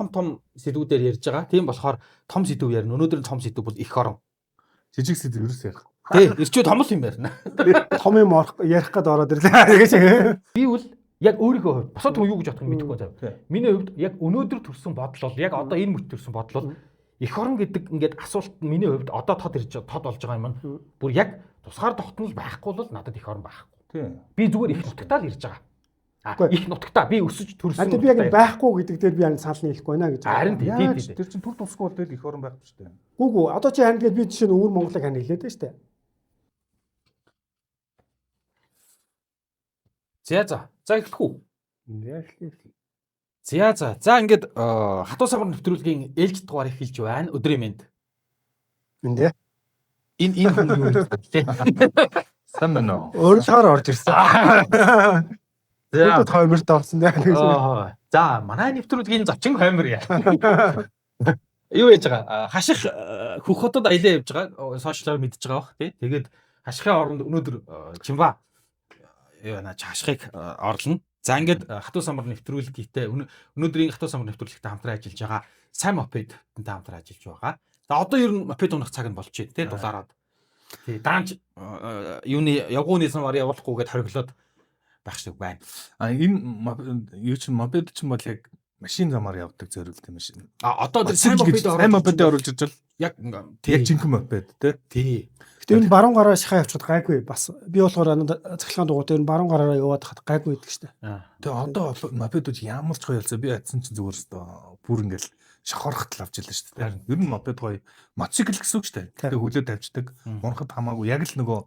том сэдвүүдээр ярьж байгаа. Тийм болохоор том сэдв ярина. Өнөөдрийн том сэдв бол эх орон. Жижиг сэдв ерөөсөө ярих. Тий, ирчүүд том юм ярина. Том юм ярих гээд ороод ирлээ. Би бол яг өөрийнхөө хувьд босоод хүн юу гэж бодох нь мэдэхгүй байна. Миний хувьд яг өнөөдөр төрсэн бодол бол яг одоо энэ мөч төрсэн бодол бол эх орон гэдэг ингээд асуулт нь миний хувьд одоо тод болж байгаа юм. Бүр яг тусгаар тогтнол байхгүй бол надад эх орон байхгүй. Тий. Би зүгээр их нутагтаа л ирж байгаа. Их нутагтаа би өсөж төрсөн. Би яг байхгүй гэдэг дээр би санал нийлэхгүй байна гэж. Харин тий. Тэр чинь төр тусгүй бол эх орон байхгүй шүү дээ. Үгүй одоо чи харин тэгээд би жишээ нь өвөр Монголыг хань хэлээд байна шүү дээ. За эхлэх үү? Яа. За ингээд хатуу самбар нэвтрүүлгийн ээлж дугаар эхэлж байна. Өдрийн мэнд. Эндээ. Энэ хүн юу вэ? Сан мөн үү? Өөрөөр орж ирсэн. За хойморт орсон дээ. За манай нэвтрүүлгийн зочин хоймор яа. Юу яаж байгаа? Хаших хөх хотод аялаа явж байгаа. Сошиалаар мэдж байгаа бах тий. Тэгээд хашихын оронд өнөөдөр Чимба хашихыг орлоно. За ингээд хатуу самбар нэвтрүүлгийтэй өнөөдрийн хатуу самбар нэвтрүүлэгтэй хамтран ажиллаж байгаа сайн мопедтэй хамтран ажиллаж байгаа. За одоо ер нь мопед унах цаг нь болж байна тий дулаараад. Тий даанч юуны явгууны самбар явуулахгүйгээд хориглоод байх шиг байна. Энэ юу чинь мопед чинь бол яг машин замаар явдаг зориулт юм шин. Одоо тэр сайн мопед оруулж ирж бол яг жинхэнэ мопед тий. Гэтэ энэ баруун гараа шахаа явчихад гайгүй бас. Би болохоор цахилгаан дугуй дээр баруун гараараа яваад хахад гайгүй байдаг штэ. Тэгээ одоо мопедууд ямар ч гоё ялцаа би ядсан чинь зүгээр өстөө бүр ингээл шахорхт л авч илаа штэ. Ер нь мопед гоё мотоцикл гэсэн үг штэ. Тэгээ хөлөө тавьчихдаг. Унахад хамаагүй яг л нөгөө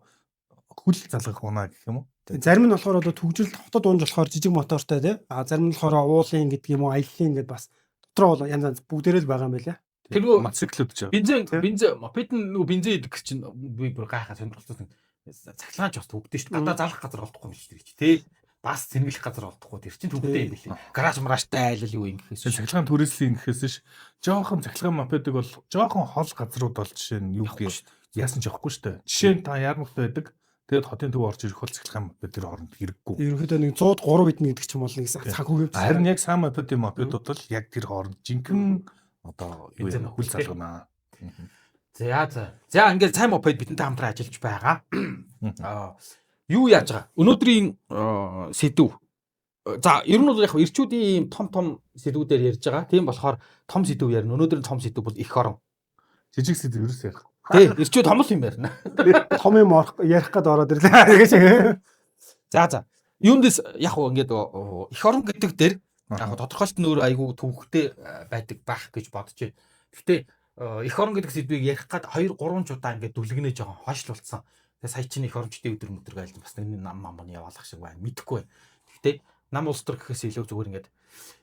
хүл залгах унаа гэх юм уу. Зарим нь болохоор одоо төгжрөл хотод унж болохоор жижиг мотортой тий. Зарим нь болохоор уулын гэдэг юм уу аяллаа ингээд бас дотроо бол янз янз бүгдээрээ л байгаа юм байлаа. Тэр мотоциклүүд ч бензин мопед нөгөө бензин идэх чинь би бүр гайхаа сонирхолтой цахилгаан ч бас төгдөө шүү дээ. Гадаа залах газар олдохгүй юм шүү дээ тий. Бас цэнгэлэх газар олдохгүй тэр чинь төгдөө юм билээ. Гараж мараштай айлал юу юм гэхээс цахилгаан түрээслийн гэхээс ш жоохон цахилгаан мопедыг бол жоохон хол газрууд бол жишээ нь юу гэх яасан ч явахгүй шүү дээ. Жишээ нь та яармагтай байдаг. Тэгээд хотын төв орж ирэх бол цахилгаан мопед тэр хооронд хэрэггүй. Ерөнхийдөө нэг 103 биднэ гэдэг ч юм бол нэг цаг үеэв. Харин яг сайн мопедын мопедууд бол яг тэр хооронд жинхэнэ одоо юу юм хүл залгана. За ингээд сайн мопед бидэнтэй хамтран ажиллаж байгаа. Юу яаж байгаа? Өнөөдрийн сэдв. За ер нь бол яг ирчүүдийн том сэдвүүдээр ярьж байгаа. Тийм болохоор том сэдв ярина. Өнөөдрийн том сэдв бол эх орон. Жижиг сэдв ерөөсөө ярих. Тий, ирчүүд том юм ярина. Том юм ярих гээд ороод ирлээ. За. Юундээс яг уу ингээд эх орон гэдэг дээр яг тодорхойлт нь өөр айгүй төвхтэй байдаг байх гэж бодож байна. Гэхдээ эх орон гэдэг сэдвийг ярих гээд 2-3 удаа ингээд дүлгэнэж байгаа хойшлуулсан. Тэгээ сая чинь эх орончдын өдөр мөдөр гайлд бас нэг нам яваалах шиг байна. Мэдэхгүй байна. Гэхдээ нам улс төр гэхээс илүү зүгээр ингээд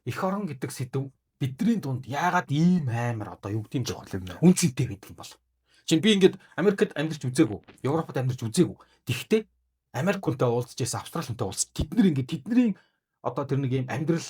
эх орон гэдэг сэдв бидний дунд яагаад ийм амар одоо юу гэдэг юм жоо юм үнцэнтэй гэдэг юм бол. Чинь би ингээд Америкт амьдарч үзээгүй, Европод амьдарч үзээгүй. Тэгвэл Америк хүнтэй уулзж байсан, Австрали хүнтэй уулзч тэдний одоо тэр нэг юм амьдрал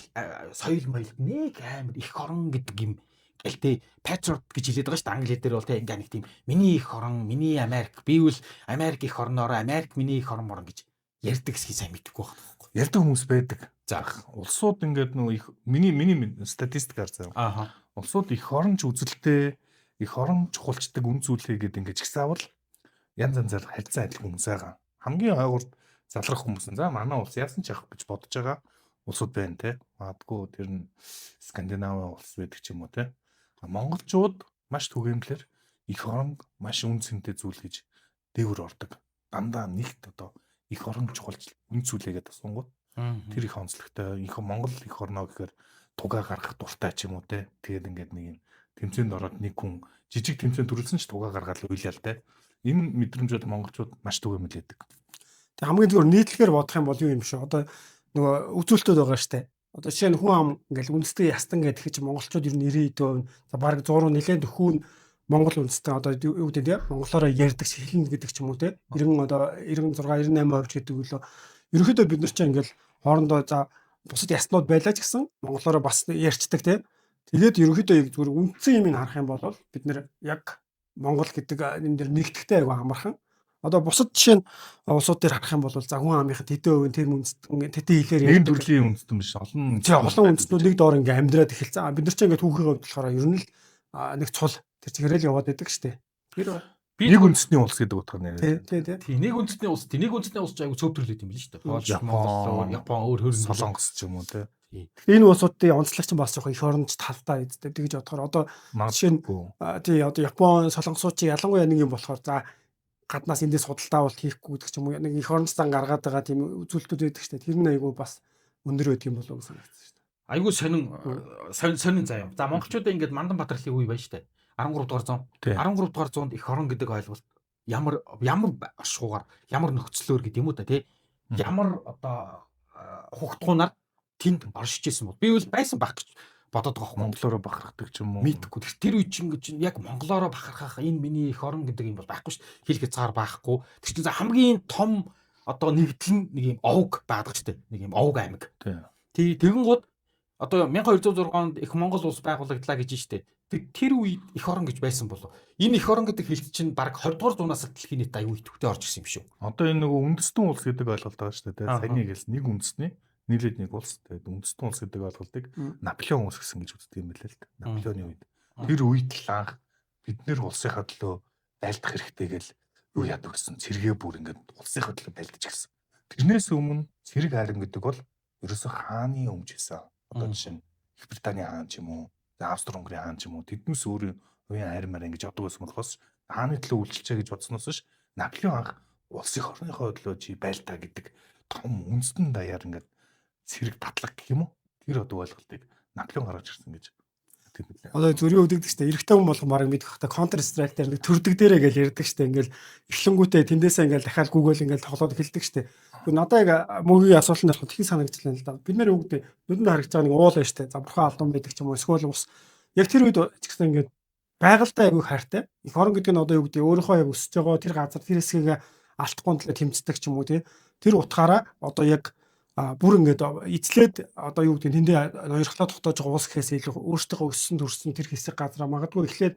соёл моёл нэг амар эх орон гэдэг юм гэлтэй Patriot гэж хэлээд байгаа шүү дээ. Англи дээр бол тэ ингээ нэг тийм миний эх орон, миний Америк, бивэл Америк эх орноороо Америк миний эх орон гэж ярьдаг хэсгийг сайн мэдэхгүй байна. Ярьдаг хүмүүс байдаг. За улсууд ингээд нөгөө миний статистикаар заа. Улсууд эх оронч үзэлтэй эх орон чухалчдаг үн зүйлээ гэдэг ингээд чигсаавал янз янзаар харилцан адил хүмүүс байгаа. Хамгийн ойгоор залрах хүмүүс нь за манай улс яасан ч явах гэж бодож байгаа улсууд байна те. Магадгүй тэр нь Скандинавын улс байдаг ч юм уу те. Монголчууд маш түгээмлэр эх орон маш үн цэнтэй зүйл гэж дэвэр ордог. Дандаа нэгт одоо эх орон чухалч үн зүйлээгээд асуунгууд тэр их онцлогтой Монгол эх орноо гэхээр тугаа гаргах дуртай ч юм уу те. Тэгээд ингээд нэг юм тэмцээнд ороод нэг хүн жижиг тэмцээнд төрүүлсэн ч тугаа гаргаад уйлаа л те. Энэ мэдрэмжүүд монголчууд маш түгээмэл байдаг. Тэг хамгийн зөвхөн нийтлэгээр бодох юм бол юу юм шүү. Одоо нөгөө үзүүлэлтүүд байгаа штэ. Одоо жишээ нь хүн ам ингээл үндэстэй ястан гэдэг чинь монголчууд ер нь 90% за бараг 100 нэлээд хүн монгол үндэстэй одоо юу гэдэг тийм монголоор ярьдаг хэлнэ гэдэг ч юм уу те. 96 98% гэдэг үлээ. Ерөнхийдөө бид нар чинь ингээл хоорондоо за бусад ястнууд байлаа ч гэсэн монголоор бас ярьцдаг те. Тэгээд ерөнхийдөө зүгээр үндсэн юм харах юм бол бид нэр яг монгол гэдэг энэ дэр нэгтгэхтэй айгу амархан. Одоо бусад жишээ нь улсууд дээр харах юм бол за хүн амынхаа тэдэн хувийн тэр тэдэн хэлээр нэг төрлийн үндэстэн биш олон үндэстнүүд нэг доор ингээ амьдраад эхэлсэн. Бид нар ч ингээ түүхийн хувьд болохоор ер нь л нэг цул тэр чигээрэл яваад байдаг штэ. Тэр нэг үндэстний улс гэдэг утгаар нэрээ. Тий, нэг үндэстний улс ч аягүй цөөвтрлээд юм биш үү? Польш, Монгол, Япон өөр Солонгос ч юм уу те. Энэ улсуудын онцлог чинь бас жоохон эх оронч талтай үстэй тэгж бодохоор одоо жишээ нь тий одоо Япон, Солонгосууд ялангуяа нэг юм болохоор за гаднаас эндээс судалдаа бол хийхгүй гэдэг ч юм уу нэг эх оронч зан гаргаад байгаа тийм үзүүлэлтүүд байдаг шүү дээ. Тэр нь аягүй бас өндөр байдаг юм болов уу гэж санагдсан шүү дээ. Айгүй сонин заяа. За монголчуудаа ингээд Мандан Батралын үе байна шүү дээ. 13 дугаар зуун. 13 дугаар зуунд эх орон гэдэг ойлголт ямар ашгуугаар ямар нөхцлөөр гэдэг юм уу та тий. Ямар одоо хугтгуунаар тэнд оршиж исэн бол би бол байсан баг гэж бодоод байгаа хөө. Монголоор бахархдаг ч юм уу. Мэдхгүй. Тэр үе чинь яг монголоор бахархах энэ миний эх орон гэдэг юм бол байхгүй шүү. Хэл хязгаар байхгүй. Тэр чинь хамгийн том одоо нэгдэл нэг юм овг байдаг ч тийм. Нэг юм овг аймаг. Тий. Тэгэн гууд одоо 1206 онд их Монгол улс байгуулагдлаа гэж штэ. Тэр үед эх орон гэж байсан болов. Энэ эх орон гэдэг хэлт чинь баг 20 дугаар зуунаас дэлхийн нийт аюу идэвхтэй орж ирсэн юм шүү. Одоо энэ нөгөө үндэстэн улс гэдэг ойлголт байгаа шүү дээ. Саяны гэлс нэг үндэсний нийлээд нэг улс. Тэгээд үндэстэн улс гэдэг ойлголтыг Наполеон улс гэсэн гэж үздэг юм билээ л дээ. Наполеоны үед. Тэр үед л анх бид нэр улсынхаа төлөө байлдах хэрэгтэй гэл юу яадаг гэсэн. Цэргээ бүр ингээд улсынхаа төлөө байлдаж гисэн. Тэрнээс өмнө цэрэг хайрам гэдэг бол ерөөсөө хааны өмч байсан. Одоо жишээ нь Их Британий хаан ч юм уу, Австри-Унгарын хаан ч юм уу тэднээс өөр үеийн хайрмаар ингэж явдаг байсан болохоос хааны төлөө үйлчлэжээ гэж бодсноос ш Наполеон анх улсын орныхоо төлөө чи байлтаа гэдэг том үндэстэн даяар ингээд цэрэг татлаг гэх юм уу? Тэр одоо ойлголтыг Наполеон гаргаж ирсэн гэж тэд. Одоо зүрийн өвдөгдөг штэ. Эрэгтэй хүн болох марга мэдэх та Counter Strike дээр нэг төрдөг дээрээ гэж ярьдаг штэ. Ингээл эхлэнгүүтээ тэндээсээ ингээл дахиад Google ингээл тоглоод эхэлдэг штэ. Надад яг мөгийн асуултанд болох тхий санагдчихлаа л да. Бид нэр үгдээ нүдэнд харагдж байгаа нэг уул байна штэ. За бурхан алдан байдаг ч юм уу эсвэл ус. Яг тэр үед ч гэсэн ингээд байгальтай аягүй хайртай. Эх орон гэдэг нь одоо юу гэдэг өөрийнхөө яг өсөж байгаа тэр газар тэр хэсгийг алдахгүй төлөө тэмцдэг ч юм уу тий. Тэр утгаараа одоо яг бүр ингээд эзлээд одоо юу гэдэг тэндээ ноёрхлоо тогтоож байгаа уус гэхээс илүү өөртөө өссөн төрсөн тэр хэсэг газараа магадгүй эхлээд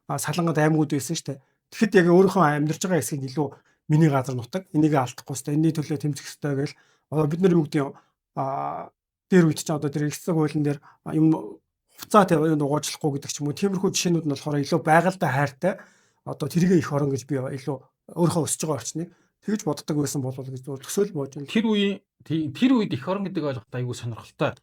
салангад аймагуд байсан шүү дээ. Тэгэхэд яг өөрийнхөө амьдарч байгаа хэсгийг илүү миний газар нутаг энийг алдахгүй хэвээр энэний төлөө тэмцэх хэвээр гэл одоо бид нар юу гэдэг дээр үед ч одоо тэр хэсэг хуулийн дээр юм хуцаа тэр юунд угаачлахгүй гэдэг ч юм уу тиймэрхүү жишээнүүд нь болохоор илүү байгальтай хайртай одоо тэргээ их орон гэж би илүү өөрийнхөө өсөж байгаа орчныг тэгж боддог байсан болов уу гэж зөв төсөөл боож байна. Тэр үед эх орон гэдэг ойлголт аягүй сонирхолтой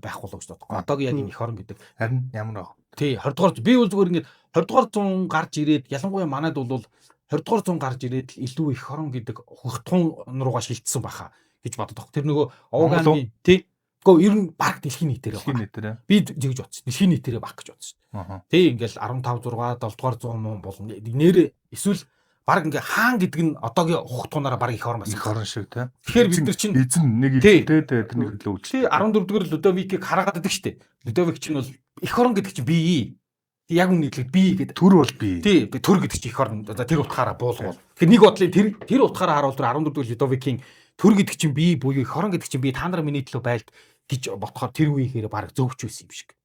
байх болов гэж боддог. Одоогийн яг энэ эх орон гэдэг харин ямар аа. Тий 20 дугаар би бол зүгээр ингээд 20 дугаар зуун гарч ирээд ялангуяа манайд бол 20 дугаар зуун гарч ирээд илүү эх орон гэдэг хөгтгөн руугаа шилжсэн баха гэж боддог. Тэр нөгөө овгааны тий Гэхдээ ер нь баг дэлхийн нийтээр би тэгж бодсон. Дэлхийн нийтээр баг гэж бодсон. Тэг ингээл 15 6 7 дугаар 100 мөн болно. Нэр эсвэл баг ингээ хаан гэдэг нь одоогийн хугтуунаараа баг их орон бас их орон шиг тий. Тэгэхээр бид нар чинь эзэн нэг илтэй тэрнийг хэлээ үлээ. 14 дугаар Людовикийг хараагаад байдаг штеп. Людовик чинь бол их орон гэдэг чинь бие. Яг үнэхээр бие гэдэг төр бол бие. Тий, төр гэдэг чинь их орон. За тэр утгаараа буулгуул. Тэгэхээр нэг бодлын тэр утгаараа харуул 14 дугаар Людовикийн төр гэдэг чинь бие буюу их орон гэдэг чинь бие та нар миний төлөө байлд гэж бодохоор тэр үеийнхээ баг зөвч байсан юм шиг.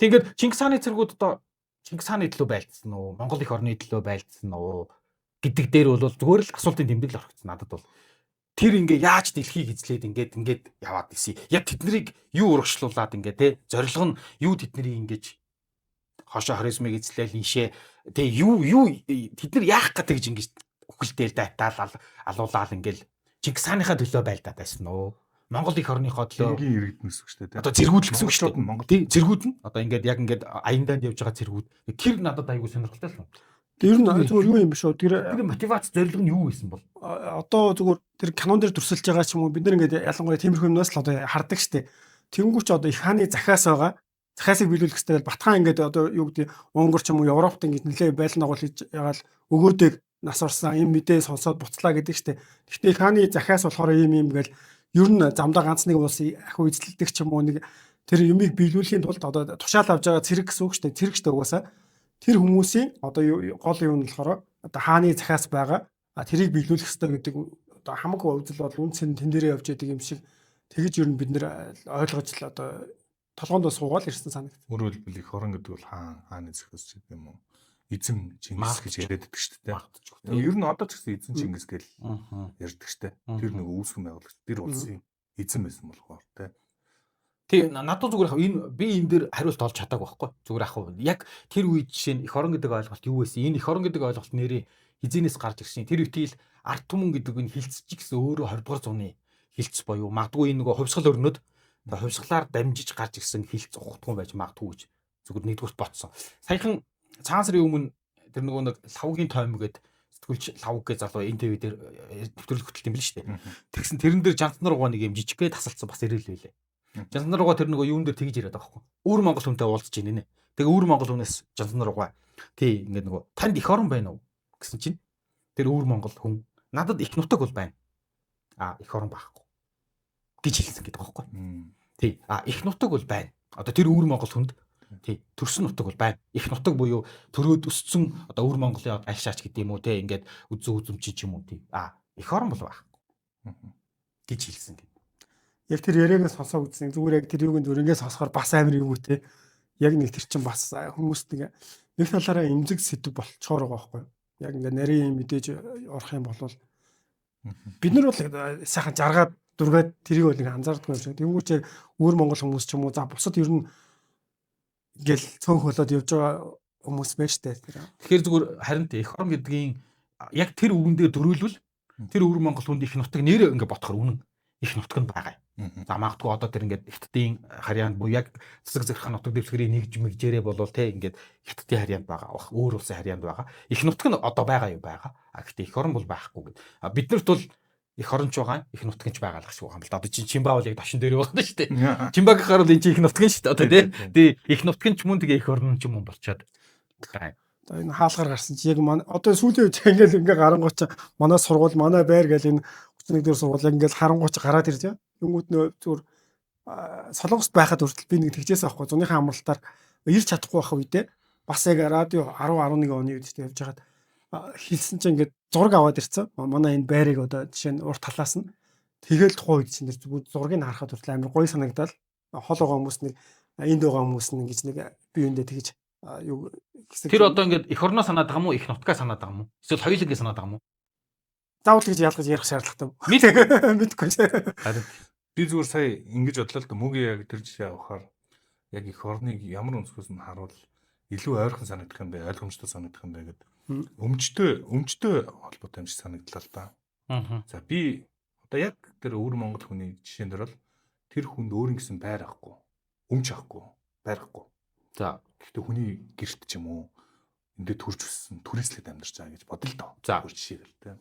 Тэгээд Чингис хааны цэргүүд одоо Чингис хааны төлөө байлдсан уу? Монгол их орны төлөө байлдсан уу? Гэдэг дээр бол зүгээр л асуултын тэмдэглэл орчихсон надад бол. Тэр ингээ яаж дэлхийг эзлээд ингээд яваад исэн. Яг тэднийг юу урагшлуулад ингээ те зорилго нь юу тэднийг ингэж хошоо хоризмыг эзлээл ийшээ те юу тэд нар яах гэдэг ингэж үхэлдээл дайтаал алуулаад ингээл Чингис хааныхаа төлөө байлдаад байсан уу? Монгол их орныхоо төлөө энгийн иргэднээс үг шүү дээ. Одоо зэргүүд л гэсэн үг шүү дээ. Монгол тий зэргүүд нь одоо ингээд яг ингээд аяндаад явж байгаа зэргүүд. Тэр надад аягүй сонирхолтой л. Тэр нь зүгээр юу юм бэ шүү. Тэр мотивац зорилго нь юу байсан бол? Одоо зүгээр тэр кинон дээр төрсөлж байгаа ч юм уу бид нар ингээд ялангуяа тиймэрхүү юмнаас л одоо хардаг штеп. Тэнгүүч одоо их хааны захиас байгаа. Захиасыг биелүүлэх хэрэгтэй бол Батхан ингээд одоо юу гэдэг Унгар ч юм уу Европт ингээд нэлээ байлан агуул хийж ягаал өгөөдөг нас орсон юм мэдээ сонсоод буцлаа гэдэг штеп. Гэхдээ их хааны захиас болохоор юм гээл ер нь замдаа ганц нэг улс ахиу эзэлдэг ч юм уу нэг тэр юмыг биелүүлэхийн тулд одоо тушаал авж байгаа цэрэг гэсэн үг шүү дээ. Цэрэг шүү дээ угаасаа. Тэр хүмүүсийн одоо гол юм нь болохоор одоо хааны захиас байгаа. Тэрийг биелүүлэх хэрэгтэй гэдэг одоо хамаг өвдөл бол үнцэн тэн дээрээ явж байгаа юм шиг тэгэж ер нь бид нэр ойлгож л одоо толгоонд суугаал ирсэн санагд. Өөрөөр хэлбэл их орон гэдэг бол хааны захиас ч гэдэг юм уу. эзэн Чингис гэж яриад байдаг шүү дээ. Ер нь одоо ч гэсэн эзэн Чингис гэж ярьдаг шүү дээ. Тэр нэг үүсгэн байгуулагч тэр улсын эзэн байсан болохоор тий. Тий надад зүгээр энэ би энэ дээр хариулт олж чадаагүй байхгүй. Зүгээр яг тэр үед жишээ нь эх орон гэдэг ойлголт юу байсан? Энэ эх орон гэдэг ойлголт нэрээ хизэнээс гарч ирсэн. Тэр үеийн ард түмэн гэдэг нь хилцчих гэсэн өөрөө 20 дугаар зууны хилцс боيو. Магадгүй энэ нөгөө хувьсгал өрнөд хувьсгалаар дамжиж гарч ирсэн хилцс ухтгун байж магадгүй гэж зүгээр нэгдүгürt ботсон. Саяхан цагаан сарын өмнө тэр нөгөө нэг лавгийн тойм гээд сэтгүүлч лавг гэж залуу энэ ТV дээр нэвтрүүлэг хөтөлт юм биш үү? Тэгсэн тэрэн дээр Жансан руугаа нэг юм жижиггээ тасалцсан бас ирээл байлээ. Жансан руугаа тэр нөгөө юун дээр тэгж яриад байгаа байхгүй. Өөр Монгол хүнтэй уулзж ийн нэ. Тэгээ өөр Монгол хүнээс Жансан руугаа тий ингээд нөгөө танд эх орон байна уу гэсэн чинь тэр өөр Монгол хүн надад их нутаг бол байна. Эх орон байхгүй гэж хэлсэн гэдэг байхгүй. Тий их нутаг бол байна. Одоо тэр өөр Монгол хүнд тий төрсөн нутаг бол байна. Их нутаг буюу төрөөд өссөн одоо өөр Монголын аль шаач гэдэг юм уу те ингээд үзэн үзэмчи ч юм уу тий эх орон бол байхгүй гэж хэлсэн гэдэг. Яг тэр яриагаас сонсоо үзсэн. Зүгээр яг тэр юуг дүрэнгээс сонсохоор бас амар юм уу те. Яг нэг тэр чинь бас хүмүүст нэг талаараа эмзэг сэдв болчоор байгаа байхгүй. Яг ингээ нарийн мэдээж орох юм бол бид нар бол сайхан жаргаад дүргээд тэрийг бол нэг анзаардгүй юм шиг. Тэнгүүч яг өөр Монгол хүмүүс ч юм уу за бусад ер нь ингээл цөөнх болоод явж байгаа хүмүүс байж тээ. Тэгэхээр зүгээр харин эх орон гэдгийн яг тэр үгэндээ дөрвөлвөл тэр өөр Монгол хүнд их нутаг нэр ингээ ботхоор үнэн их нутаг нь байгаа юм. За магадгүй одоо тэр ингээд хятадын харьяанд буюу яг засаг зэрхэх нутаг дэвсгэрийн нэгж мэгжээрээ болвол те ингээд хятадын харьяанд байгаа бах өөр улсын харьяанд байгаа. Их нутаг нь одоо байгаа юм байгаа. Гэхдээ их орон бол байхгүй гэд. Биднэрт бол их оронч байгаа, их нутаг ч байгаа л гэж байгаа юм л да. Одоо чи Чимба бол яг ташин дээр байна шүү дээ. Чимбаг гарал энэ чи их нутаг шүү дээ. Одоо тий их нутаг ч мөн тэгээ их орон ч юм болчиход байгаа. Энэ хаалгаар гарсан чи яг одоо сүүлийн үед ингээл ингээ гарангуйч манай сургууль манай байр гэл энэ 31 дэх сургууль ингээл харангуйч гараад ирж байгаа. Тэнгүүд нөө зүгээр солонгост байхад хүртэл би нэг тэгжээс авахгүй зуныхаа амралтаар ирж чадахгүй байх үедээ бас яг радио 10 11 оны үед явж хагаад хэлсэн чинь ингээд зураг аваад ирсэн. Манай энэ байрыг одоо жишээ нь урт талаас нь тэгэл тухайн үед чинь зүгээр зургийг харахад хүртэл амар гоё санагдал. Хол байгаа хүмүүс нэг энд байгаа хүмүүс нэг ингэж нэг би юундээ тэгж юу гэсэн. Тэр одоо ингээд эх орноо санаад байгаа юм уу? Их нутгаа санаад байгаа юм уу? Эсвэл хоёуланг санаад байгаа юм уу? Заавал гэж ялгаж ярих шаардлагатай. Мэдгүй. Харин би зүгээр сая ингэж бодлоо л да мөгийн яг тэр жишээ авахаар яг эх орныг ямар өнцгөөс нь харуул илүү ойрхон санагдах юм бэ, ойлгомжтой санагдах юм бэ гэдэг. Өмчтэй холбоотой юм шиг санагдлаа л да. За би одоо яг тэр өөр Монгол хүний жишээн дээр бол тэр хүнд өөр ингэсэн байр ахгүй, өмч ахгүй, байр ахгүй. За гэхдээ хүний гэрт ч юм уу эндээ төрж өссөн, түрээслээд амьдарч байгаа гэж бодъё л доо. За жишээл тэ.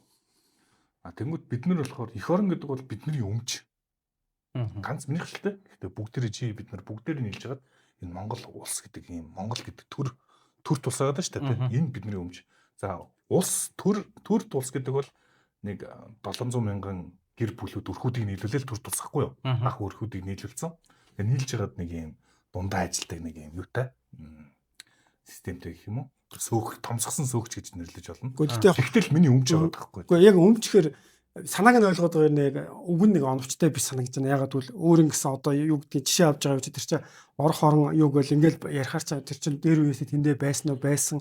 Тэнгүүд бид нар болохоор эх орон гэдэг бол бидний өмч. Ганц минийх л тэ. Гэхдээ бүгдээрээ бид нар бүгдээр нь хэлж хагаад энэ Монгол улс гэдэг юм Монгол гэдэг төр тулсаад байна шүү дээ. Энэ бидний өмч. За улс төр тулс гэдэг бол нэг 700 мянган гэр бүлүүд өрхүүдийг нийлүүлэл төр тулсахгүй юу? Ах өрхүүдийг нийлүүлсэн. Тэгээ нийлж хагаад нэг юм дундаа ажилтдаг нэг юм юутай системтэй гэх юм уу? Сөөх томсгсон сөөгч гэж нэрлэж болно. Тэгтэл миний өмч байгаа байхгүй. Гэхдээ яг өмчхэр санааг нь ойлгоод байгаа нэг үг нэг оновчтой биш санагдаж байна. Ягаад гэвэл өөр ингэсэн одоо юу гэдгийг жишээ авч байгаа юм чи тэр чинь орох орон юу гэл ингээл ярихаар чи тэр чинь дээр үеэс тэндээ байсан уу байсан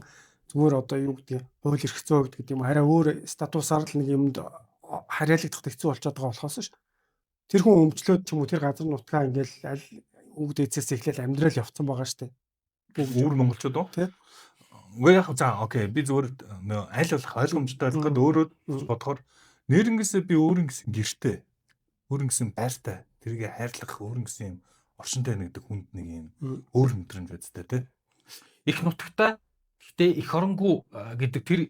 зүгээр одоо юу гэдгийг хууль эрх зүй гэдэг юм арай өөр статусаар л нэг юмд харьяалагдах хэцүү болчиход байгаа болохоос ш. Тэр хүн өмчлөөд ч юм уу тэр газар нутгаа ингээл аль үг дээцээс эхлээл амьдрал явцсан байгаа штэ. Өөр монголчууд уу? Тий. Үгүй яг за окей би зүгээр аль болох ойлгомжтой ойлгоход өөрөө бодохоор нэрнгээсээ би өөрөнгөсөн гэртэй өөрөнгөсөн байртай тэргээ хайрлах өөрөнгөсөн юм оршинтой нэгдэг хүнд нэг юм өөр мэдрэмж байдтай тий. Их нутагтай гэтээ их оронгүй гэдэг тэр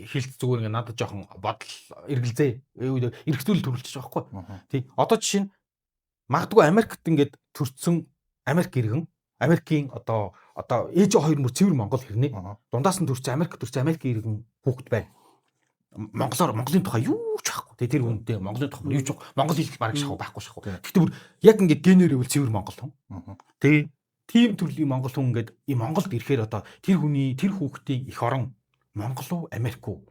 хэлт зүгээр ингээ надад жоохон бодол эргэлзээ. Эргэцүүлэл төрүүлчих жоохгүй. Тий. Одоо жишээ нь магадгүй Америкт ингээд төрсэн Америк иргэн Америкийн одоо ээж хоёр мөр цэвэр Монгол хэрнээ дундаас нь төрсэн Америк төрсэн Америкийн иргэн хүүхэд байна. Монголын тухай юу ч байхгүй. Тэр үнэндээ Монголын тухай юу ч Монгол хэлэх бараг шахав байхгүй шахав. Гэхдээ бүр яг ингээд генерэл цэвэр Монгол хүн. Тэгээ тийм төрлийн Монгол хүн ингээд ಈ Монголд ирэхээр одоо тэр хүний тэр хүүхдийн эх орон Монгол уу Америк уу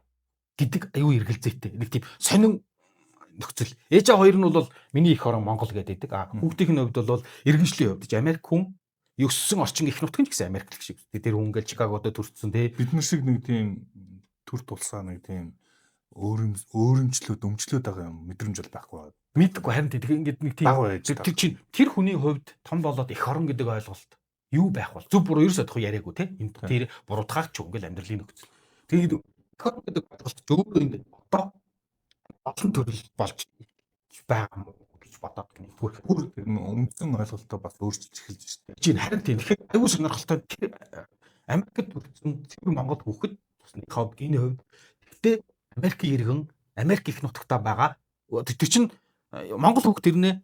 гэдэг аюу эргэлзээтэй. Нэг тийм сонин нөхцөл. Ээж хоёр нь бол миний эх орон Монгол гэдэг. Хүүхдийн хувьд бол иргэншлийн хувьд Америк хүн өссөн орчин их нутгийн ч гэсэн Америк л шиг. Тэр хүн ингээл Чикагодо төрсөн тий. Бид нар шиг нэг тийм төр тулсаа нэг тийм өөрөмжлөд байгаа юм мэдрэмж бол байхгүй байна. Мэдгүй харин ингээд нэг тийм тэр чинь тэр хүний хувьд том болоод эх орон гэдэг ойлголт юу байх бол зөв буруу ерөөсөө тодорхой яриаггүй тий. Энд тэр буруудахаач ч ингээл амьдралын нөхцөл. Тэгээд эх орон гэдэг ойлголт зөвхөн ингээд одоо олон төрөл болж байгаа юм гэж бодоод гэнэ. Бүр өмнөсөн ойлголтоо бас өөрчилж эхэлж байна. Жин харин тийм. Тэгэхээр аюул сонирхолтой Америкт төрсэн цэвэр Монгол хүүхэд тусны хобгийн хувьд гэхдээ Америкийн иргэн Америк их нутагтаа байгаа. Тэр чинь Монгол хүүхд тэрнээ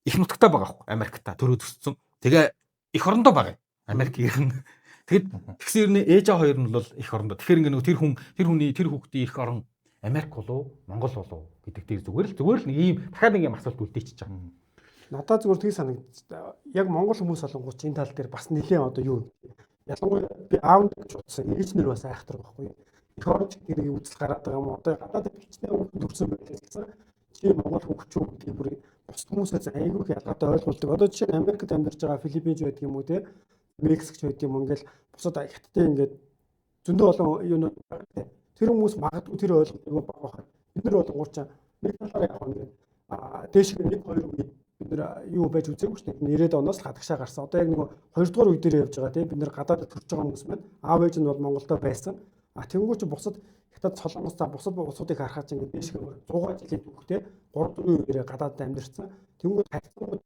их нутагтаа байгаа хөө Америкта төрөөд өссөн. Тэгээ их орондоо байгаа. Америк иргэн. Тэгэд тэгсэн ирнэ ээж аа хоёр нь бол их орондоо. Тэгэхээр ингээ нөгөө тэр хүүхдийн их орон Америк болов Монгол болов гэдэг дээр зүгээр л нэг ийм дахиад нэг юм асуулт үлдээчихэж байгаа. Надад зүгээр тийг санагдчих. Яг Монгол хүмүүс олонгууд энэ тал дээр бас нэлээд одоо юу ялангуяа би аавд гэж бодсон ээжнэр бас айхтар байхгүй. Их оронч гэдэг үзэл гараад байгаа юм. Одоо гадаад хичнээн хүүхд төрсөн байлаа гэсэн. Чи Монгол хүүхд шүү гэдэг бүр бос хүмүүсээс айгүй их ялгаатай ойлголдог. Одоо жишээ нь Америкт амьдарч байгаа Филиппинч байдаг юм уу те Мексикч байдаг юм ингээл бусад хятадтай ингээд зөндөө олон юу тэр хүмүүс магадгүй тэр ойлголтыг багах. Бид нар бол уурчаа нэг талаараа явах ингээд дээш нэг хоёр үе бид нар юу байж үзээгүй шүү дээ. 90-ад оноос л хадагшаа гарсан. Одоо яг нэг 2 дугаар үе дээр явж байгаа тийм бид нар гадаад төрж байгаа хүмүүс маань аав ээж нь бол Монголдо байсан. Тэнгуү чи бусад хятад солонгос за бусад улсуудыг харахад ч ингээд дээш 100 жилийн түүхтэй 3-4 үеэрээ гадаад амьдэрсэн. Тэнгуү хайцангууд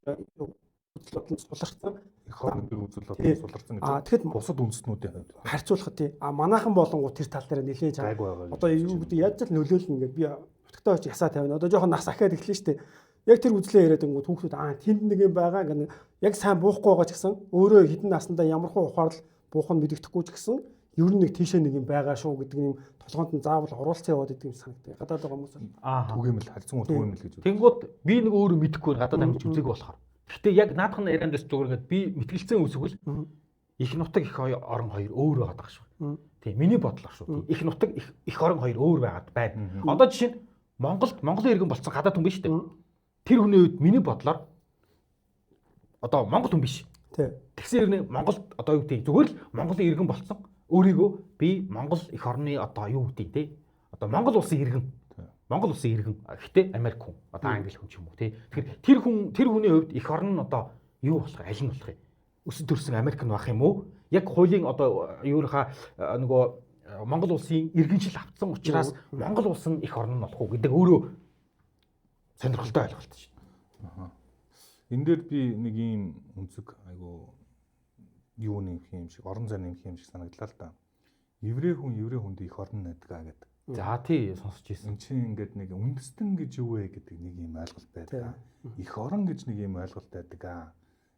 үзлөдлөн суларсан. Их орнын үзлөдлөн суларсан гэж. Тэгэхэд бусад үндэстнүүдийн хувьд харьцуулахад тий. Манайхан болонгууд тэр тал дээр нэлээд гайг байгаа. Одоо юу гэдэг яаж ч нөлөөлнө ингээд би утгатай очиж ясаа тавина. Одоо жоохон нас ахаад эхлэв шүү дээ. Яг тэр үзлээ яриад ингүүд хүүхдүүд тэнд нэг юм байгаа ингээд яг сайн буухгүй байгаа ч гэсэн өөрөө хідэн наснда ямар хуу ухаарл буух нь мэддэхгүй ч гэсэн ер нь нэг тийшээ нэг юм байгаа шүү гэдэг юм толгоонд нь заавал оруулцсан яваад идэг юм санагдав. Гадаад байгаа хүмүүс түгээмэл харьцангуй түгээмэл гэж. Тэнгууд би нэг өөрөө мэдэхгүй гадаад амьд үзег болохоор. Гэхдээ яг наадах нь ярианд дэс зүгээр ингээд би мэтгэлцэн үсгэл их нутаг их орон хоёр өөр байгаад байгаа шүү. Тийм миний бодлоор шүү. Их нутаг их орон хоёр өөр байгаад байна. Одоо жишээ нь Монголын иргэн болсон гадаад хүн биш үү? Тэр хүний үед миний бодлоор одоо Монгол хүн биш. Тэгсэн ирнэ Монголд одоо юу гэдэг зүгээр л Монголын иргэн болсон. Өөрийгөө би Монгол их орны одоо юу гэдэг те. Одоо Монгол улсын иргэн. Монгол улсын иргэн. Гэхдээ Америк хүн. Одоо англи хүн ч юм уу те. Тэгэхээр тэр хүний хувьд их орн нь одоо юу болох аль нь болох юм? Өсөж төрсэн Америк нь байх юм уу? Яг хуулийн одоо юурийнхаа нөгөө Монгол улсын иргэншил автсан учраас Монгол улс нь их орн нь болох уу гэдэг өөрөө сонирхолтой ойлголт шүү. Энэ дээр би нэг ийм үнцэг айгу юу нэмэх юм шиг орон зай нэмэх юм шиг санагдлаа л да. Еврей хүнд их орн найдгаа гэдэг. За тий сонсч ирсэн. Энд чинь ингээд нэг үндэстэн гэж юу вэ гэдэг нэг ийм ойлголт байдаг. Их орон гэж нэг ийм ойлголт байдаг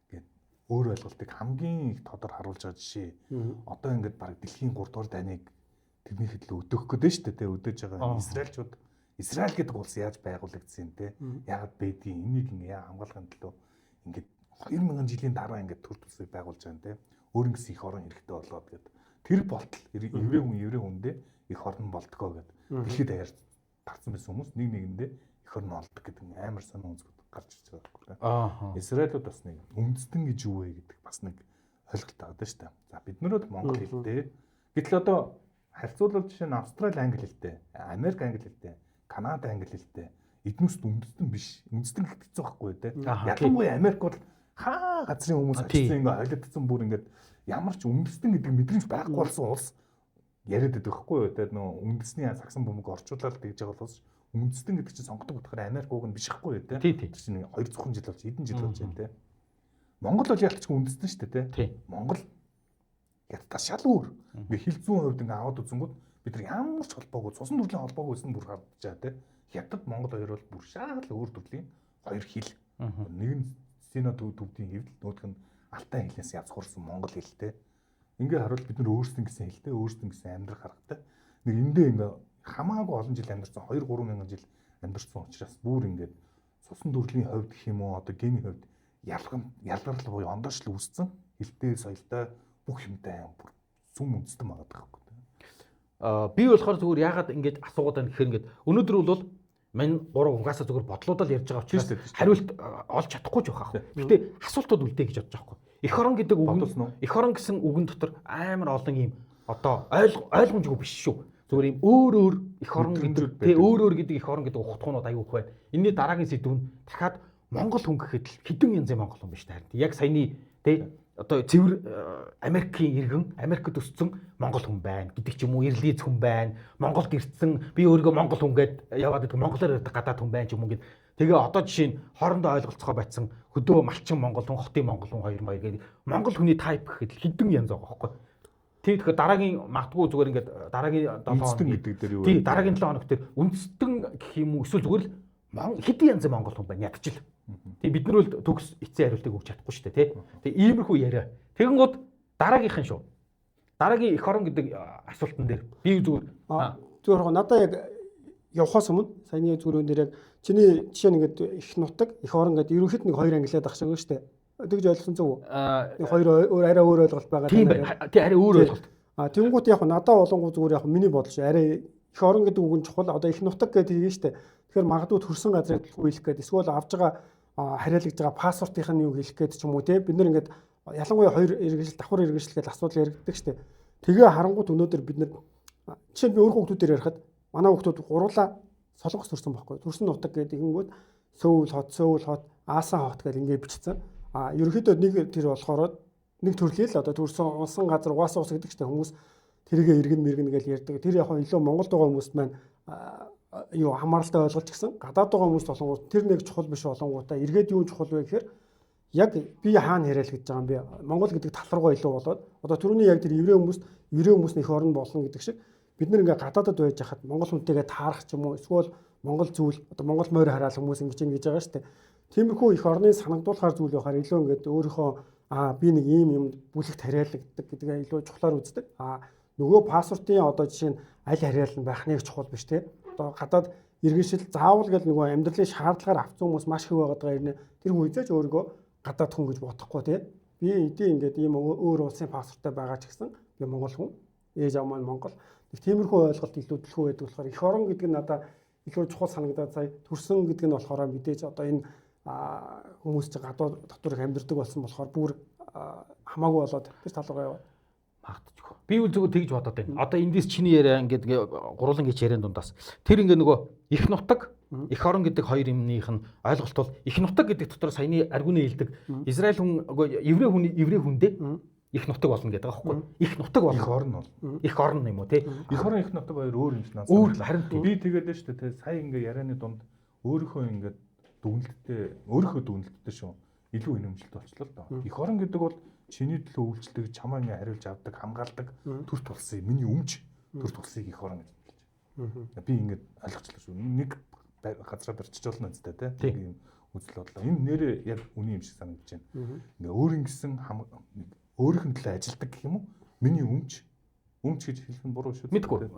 гэд өөр ойлголтыг хамгийн их тодор харуулж байгаа жишээ. Одоо ингээд баг дэлхийн 3 дугаар дайныг тэрнийхэд л өдөөх гээд шүү дээ. Өдөөж байгаа Израильчууд Израиль гэдэг улс яаж байгуулагдсан те яагаад байдгийг энийг ингээ хамгаалахын төлөө ингээд 2000 жилийн дараа ингээд төр төсвийг байгуулж байгаа те өөр ингэсэн их орон хэрэгтэй болоод гэд тэр болтол еврей хүндээ их орон болтгоо гэд дэлхийд даяар тавцсан байсан хүмүүс нэг нэгэндээ их орон олдог гэдэг амар сонир үнцгүүд гарч ирж байгаа байхгүй. Израилууд бас нэг үндэстэн гэж юу вэ гэдэг бас нэг ойлголт байгаа шүү дээ. За бид нар бол монгол хэлтэй гэтэл одоо харьцуулбал жишээ нь Австрали англи хэлтэй, Америк англи хэлтэй, Канада англи хэлтэй эднүст үндэстэн биш. Үндэстэн гэхэд хэцүү байхгүй те. Ялангуяа Америк бол хаа газрын хүмүүс очсон ингээ хойлогдсон бүр ингээд ямар ч үндэстэн гэдэг мэдрэмж байхгүй болсон улс яриад байдаг байхгүй юу те. Нөө үндэсний сагсан бөмбөг орчуулаад тэгж байгаа улс үндэстэн гэдэг чинь сонгодог утгаараа Америк уг нь биш байхгүй юу те. Тэр чинь 200 жил болж хэдэн жил болж байна те. Монгол бол ялтч үндэстэн шүү дээ те. Монгол ятта шал өөр. Ингээ хил зүүн хувьд ингээ аваад үзэнгүүт бид нар ямар ч холбоогүй цусан төрлийн холбоогүй байсан бүр харагдаж байгаа те. Хятад Монгол хоёр бол бүр шал өөр төрлийн хоёр хил. Нэг нь Сино төвдийн хэвдэл нөгөөх нь Алтай хэлнээс язгуурсан монгол хэлтэй. Ингээ харуул бид нар өөрсдөн гэсэн хэлтэй, өөрсдөн гэсэн амьдрах харгатай. Нэг эндээ ингээ хамаагүй олон жил амьдарсан 2-3 мянган жил амьдарсан учраас бүр ингээд цусан төрлийн хувьд гэх юм уу одоо гений хувьд ялгарл буюу ондоочлол үүссэн хэлтэй соёлтой бүх юмтай бүр сүм үндэстэн байгаа байхгүй. Би болохоор зүгээр яагаад ингэж асуугаад байна гэхээр ингээд өнөөдөр бол мань 3 угаасаа зүгээр бодлуудаа л ярьж байгаа учраас хариулт олж чадахгүй ч байх. Гэтэ асуултууд үлдээ гэж бодож байгаа байхгүй. эх орон гэдэг гэсэн үгэн дотор амар олон юм одоо ойлгомжгүй биш шүү. Зүгээр юм өөр эх орон гэдэг өөр гэдэг эх орон гэдэг утгуунууд аюу их байна. Энэний дараагийн сэдв нь дахиад Монгол хүн гэхэд л хэдэн янзын монгол хүн биш таарна. Яг саяны одоо цэвэр Америкийн иргэн, Америкт өссөн монгол хүн байна гэдэг ч юм уу, ирлиз хүн байна. Монголд ирсэн би өөрийгөө монгол хүн гэд яваад байдаг монголоор ярьдаг гадаад хүн байна ч юм уу гэд. Тэгээ одоо жишээ нь хоорондоо ойлголцохоо байцсан хөдөө малчин монгол хүн, хотын монгол хүн хоёр гэдэг монгол хүний тайп гэхэд л хэдэн янз байгаа байхгүй. Тэгэхээр дараагийн магадгүй зүгээр ингээд дараагийн 7 хоног гэдэг дээр юу вэ? Тийм дараагийн 7 хоног дээр үндэстэн гэх юм уу эсвэл зүгээр л хэдэн янзын монгол хүн байна ядчил. Тэгээ бид нар бол төгс эцсийн хариултыг өгч чадахгүй шүү дээ тий. Тэгээ иймэрхүү яриа. Тэгэнгүүт дараагийнхан шүү. Дараагийн эх орон гэдэг асуултан дээр би зүгээр надаа яг явахаас өмнө саяны зүгээр дээр яг чиний жишээ нь ингээд их нутаг эх орон гэдэг ерөнхийд нэг хоёр ангилаад ах шиг байна шүү дээ. Тэгж ойлгосон зүг үү? Хоёр арай өөр ойлголт байгаа. Тийм арай өөр ойлголт. Тэнгуут яг надаа болонгоо зүгээр яг миний бодол шүү. Арай эх орон гэдэг үг нь чухал. Одоо их нутаг гэдэг юм шүү дээ. Тэгэхээр магадгүй төрсэн газрыг хэлэх гээд эсвэл авж байгаа хариалгаж байгаа паспортын юу хэлэх гээд ч юм уу те бид нар ингээд ялангуяа хоёр иргэншил давхар иргэншил гэдэг асуудал яригддаг шүү дээ. Тэгээ харангуут өнөөдөр бид нар жишээ нь би өөр хүмүүсээр ярихад манай хүмүүс гурлаа солонгос төрсэн байхгүй. Төрсөн нутаг гэдэг ингэнгүүт Сөүл хот, Аасан хот гэдэг ингээд бичсэн. Ерөнхийдөө нэг тэр болохоор нэг төрлөл одоо төрсэн унсан газар угаасаа ус гэдэг чинь хүмүүс тэргээ иргэн мэргэн гэж ярьдаг. Тэр яг илүү Монголд байгаа хүмүүс маань юу хамааралтай ойлгож гисэн. Гадаад байгаа хүмүүс болонгууд тэр нэг чухал биш болонгуудаа эргээд юу чухал вэ гэхээр яг би хаана яриад гэж байгаа юм бэ? Монгол гэдэг тал руугаа илүү болоод одоо түрүүний яг тэр еврей хүмүүс их орн болно гэдэг шиг бид нэг ингээ гадаадд байж хахад монгол хүнтэйгээ таарах ч юм уу эсвэл монгол зүйл одоо монгол морь хараал хүмүүс ингэж байгаа шүү дээ. Тиймэрхүү их орны санагдуулахар зүйл байхаар илүү ингээд өөрийнхөө би нэг ийм юм бүлэгт хариалагддаг гэдгээ илүү чухлаар үздэг. Нөгөө паспортын одоо жишээ нь аль хариал нь байх нэг чухал биш те. Одоо гадаад иргэншил заавал гэл нөгөө амьдралын шаардлагаар авсан хүмүүс маш их байгаад байгаа юм. Тэр хүн эзэж өөрийгөө гадаад хүн гэж бодохгүй те. Би эдийн ингээд ийм өөр улсын паспорттай байгаа ч гэсэн би монгол хүн. Ээж аав маань монгол. Нэг тиймэрхүү ойлголт илүү төлхөө байдаг болохоор эх орон гэдэг нь надад илүү чухал санагдаад сая төрсөн гэдэг нь болохоор мэдээж одоо энэ хүмүүс ч гадаад дотор их амьдардаг болсон болохоор бүр хамаагүй болоод тэр тал руу яваа. Магадгүй. Би үл зүгээр тэгж бодоод байна. Одоо эндээс чиний яриа ингээд гурлан гэж яриан дундаас тэр ингээд нөгөө их нутаг, эх орон гэдэг хоёр юмных нь ойлголт бол их нутаг гэдэг дотор саяны аргуны хэлдэг Израиль хүн еврей хүндээ их нутаг болно гэдэг байгаа байхгүй. Их нутаг болох орн бол. Их орн юм уу те? Их орн их нутаг хоёр өөр юм шиг надад. Өөр харин би тэгээд шүү дээ. Сая ингээ ярианы дунд өөрийнхөө ингээ дүгнэлттэй шүү. Илүү инэмжлэлт болчлоо л доо. Их орн гэдэг бол чиний төлөө үйлчлдэг, чамаа ингээ хариулж авдаг, хамгаалдаг төр тулсыг миний өмч төр тулсыг их орн гэж хэлж. Би ингээ ойлгочлаа шүү. Нэг газараа барьчих болно үстэй те. Нэг юм үзэл бодлоо. Энэ нэрээ яг үний юм шиг санагдаж байна. Ингээ өөрийн гэсэн өөрийнх нь төлөө ажилдаг гэх юм уу? Миний өмч гэж хэлэх нь буруу шүү. Мэдгүй.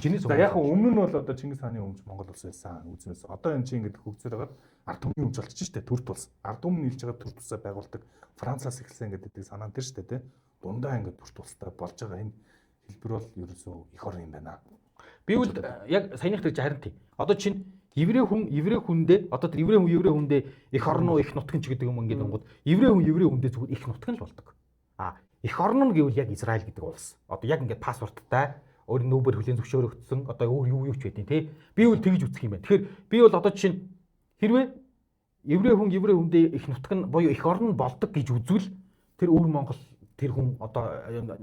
Чиний за яг өмнө нь бол одоо Чингис хааны өмч Монгол улс байсан үзнээс. Одоо энэ чинь ингэдэг хөгжсөөр байгаа ард түмний өмч болчих шүү дээ. Төр тулс. Ард түмэн нийлж байгаа төр тулсаа байгуулдаг. Францаас эхэлсэн гэдэг санаан тэр шүү дээ, тэ. Дундаа ингэ төр тулстай болж байгаа энэ хэлбэр бол ерөөсөө их орн юм байна. Би үл яг саяных гэж харин тий. Одоо чинь еврей хүндээ одоо тэр еврей хүндээ их орн уу их нутгийн ч гэдэг юм ингээд онгод еврей хүндээ зүгээр их нутг нь л болдог. Их орн нь гэвэл яг Израиль гэдэг улс. Одоо яг ингээд паспорттай өөр нүүбэр хүлийн зөвшөөрөгдсөн одоо өөр юу ч байдیں۔ Тэ. Би бол тэгж үзэх юм байна. Тэгэхээр би бол одоо жишээ нь хэрвээ еврей хүндээ их нутг нь буюу их орн нь болдог гэж үзвэл тэр өвөр Монгол тэр хүн одоо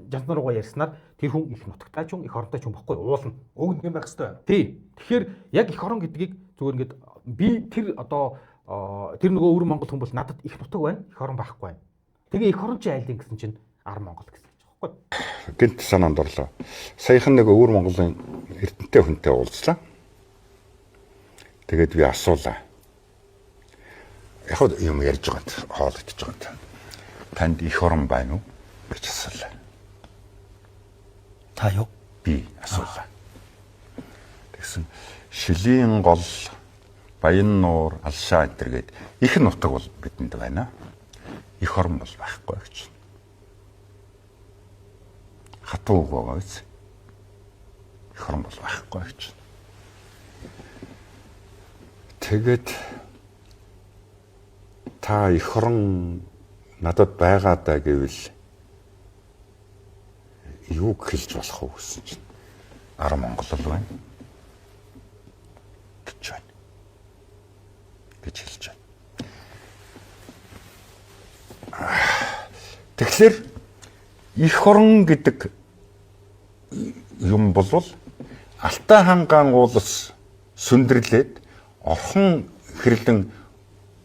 жанр руугаа ярьснаар тэр хүн их нутагтай ч юм их оронтой ч юм баггүй уулна. Уг нэг байх хэвээр. Тий. Тэгэхээр яг их орон гэдгийг зүгээр ингээд би тэр одоо тэр нөгөө өвөр Монгол хүн бол надад их нутаг байна, их орон байхгүй байна. Тэгээ их орон чи айлын гэсэн чинь ар Монгол гэсэн ч баггүй. Гэнт санаанд орлоо. Саяхан нэг өвөр Монголын эрдэнэтэй хүнтэй уулзлаа. Тэгээд би асуулаа. Яг юм ярьж байгаа хоол идэж байгаа. Танд их орон байна уу гэж асуулаа. Та юу? Би асуулаа. Тэгсэн Шилийн гол, Баяннуур, Алшаа энэ төргээд их нутаг бол бидэнд байна. Их орон бол байхгүй гэж. Хатуу байгаа биз. Их орон бол байхгүй гэж. Тэгээд та их орон надад байгаа даа гэвэл юу хэлж болох вэ гэсэн чинь 10 Монгол л байна гэж байна. гэж хэлж байна. Тэгэхээр эх орон гэдэг юм болвол Алтай хангаан уулс сүндэрлээд орхон хэрлэн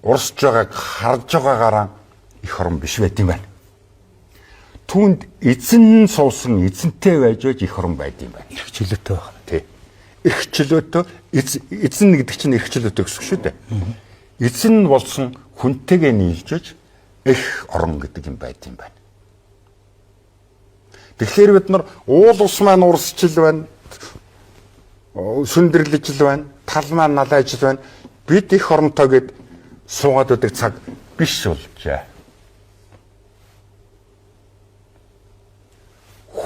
урсж байгааг харж байгаагаараа эх орон биш байт юм байна. Түүнд эзэн суусан эзэнтэй байж эх орон байд юм байна. Их чөлөөтэй байна. Тий. Их чөлөөтэй эзэн гэдэг чинь их чөлөөтэй гэсэн шүү дээ. Эзэн болсон хүнтэйгээ нийлжж эх орон гэдэг юм байд юм байна. Тэгэхээр бид нар уул ус маань урсчил байна. Сүндэрлэж л байна. Тал маань налайж л байна. Бид эх оронтой гэд суугаад байдаг цаг биш болжээ.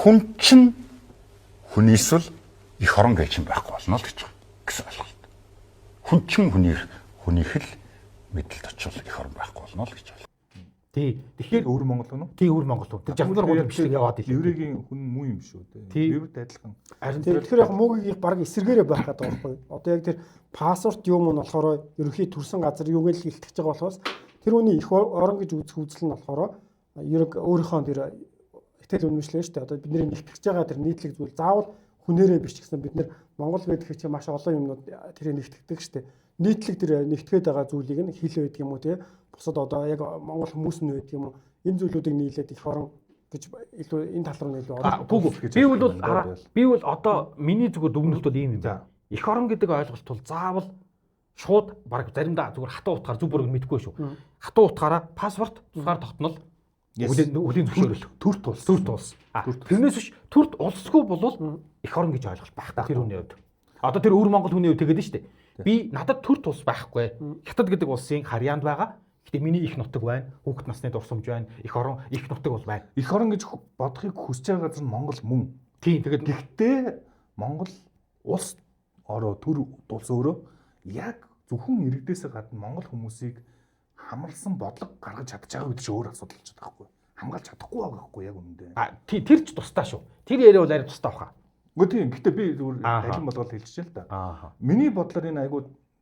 Хүн чинь хүний эсвэл эх орон гэж юм байхгүй болно л гэж байна. Гэсэн ойлголт. Хүн чинь хүний хэл мэдлэлд очивол эх орон байхгүй болно л гэж байна. Тий. Тэгэхээр өвөр Монгол нь. тий өвөр Монгол үү. Тэр жамглар гол бичлэг яваад ирлээ. Еврейгийн хүн муу юм шүү дээ. Еврейд адилхан. Харин тэгэхээр яг муугийг баг эсэргээрээ байх гэдэг байхгүй. Одоо яг тэр пассворт юм нь болохоор ерөнхий төрсэн газар юуг л илтгэж байгаа болохоос тэр хүний эх орон гэж үзэх үзэл нь болохоор ерөг өөрийнхөө тэр итгэл үнэмшлээ шүү дээ. Одоо бидний нэгтгэж байгаа тэр нийтлэг зүйл заавал хүнээрээ биш гэсэн бид нар Монгол гэдэг чинь маш олон юмнууд тэрийг нэгтгэдэг шүү дээ. Нийтлэг тэр нэгтгээд байгаа зүйлийг нь хэл байдаг юм уу те бусад одоо яг Монгол хүмүүс нь байдаг юм уу энэ зүйлүүдийг нийлээд эх орон гэж илүү энэ тал руу илүү орох. Би бол одоо миний зүгээр дүгнэлт бол ийм юм байна. Эх орон гэдэг ойлголт бол заавал шууд баг заримдаа зүгээр хатуу утгаар зүг бүрэг мэдгүй шүү. Хатуу утгаараа пассворт тусгаар тогтнол үлийн зөвшөөрөл төрт улс. Тэрнээс биш төрт улсгүй болвол эх орон гэж ойлголт байх та тэр хүний хувьд. Одоо тэр өвөр Монгол хүний хувьд тэгээд нь шүү дээ. Би надад төрт улс байхгүй. Хятад гэдэг улсын харьяанд байгаа. Гэтэ миний их нутаг байна. Хүүхэд насны дурсамж байна. Эх орон их нутаг бол байна. Эх орон гэж бодохыг хүсэж байгаа газар нь Монгол мөн. Тийм тэгээд гэхдээ Монгол улс ороо төр улс өөрөө яг зөвхөн иргэдээс гадна Монгол хүмүүсийг хамарсан бодлого гаргаж чадчих байгаа гэдэг чинь өөр асуудал болчиход байгаа байхгүй. Хамгаалж чадахгүй байгаа байхгүй яг үнэндээ. Тэр ч тусдаа шүү. Тэр яриа бол арай тусдаа баха. Үгүй тийм. Гэтэ би зүгээр алин болгоод хэлчихэ л да. Миний бодлоор энэ айгуу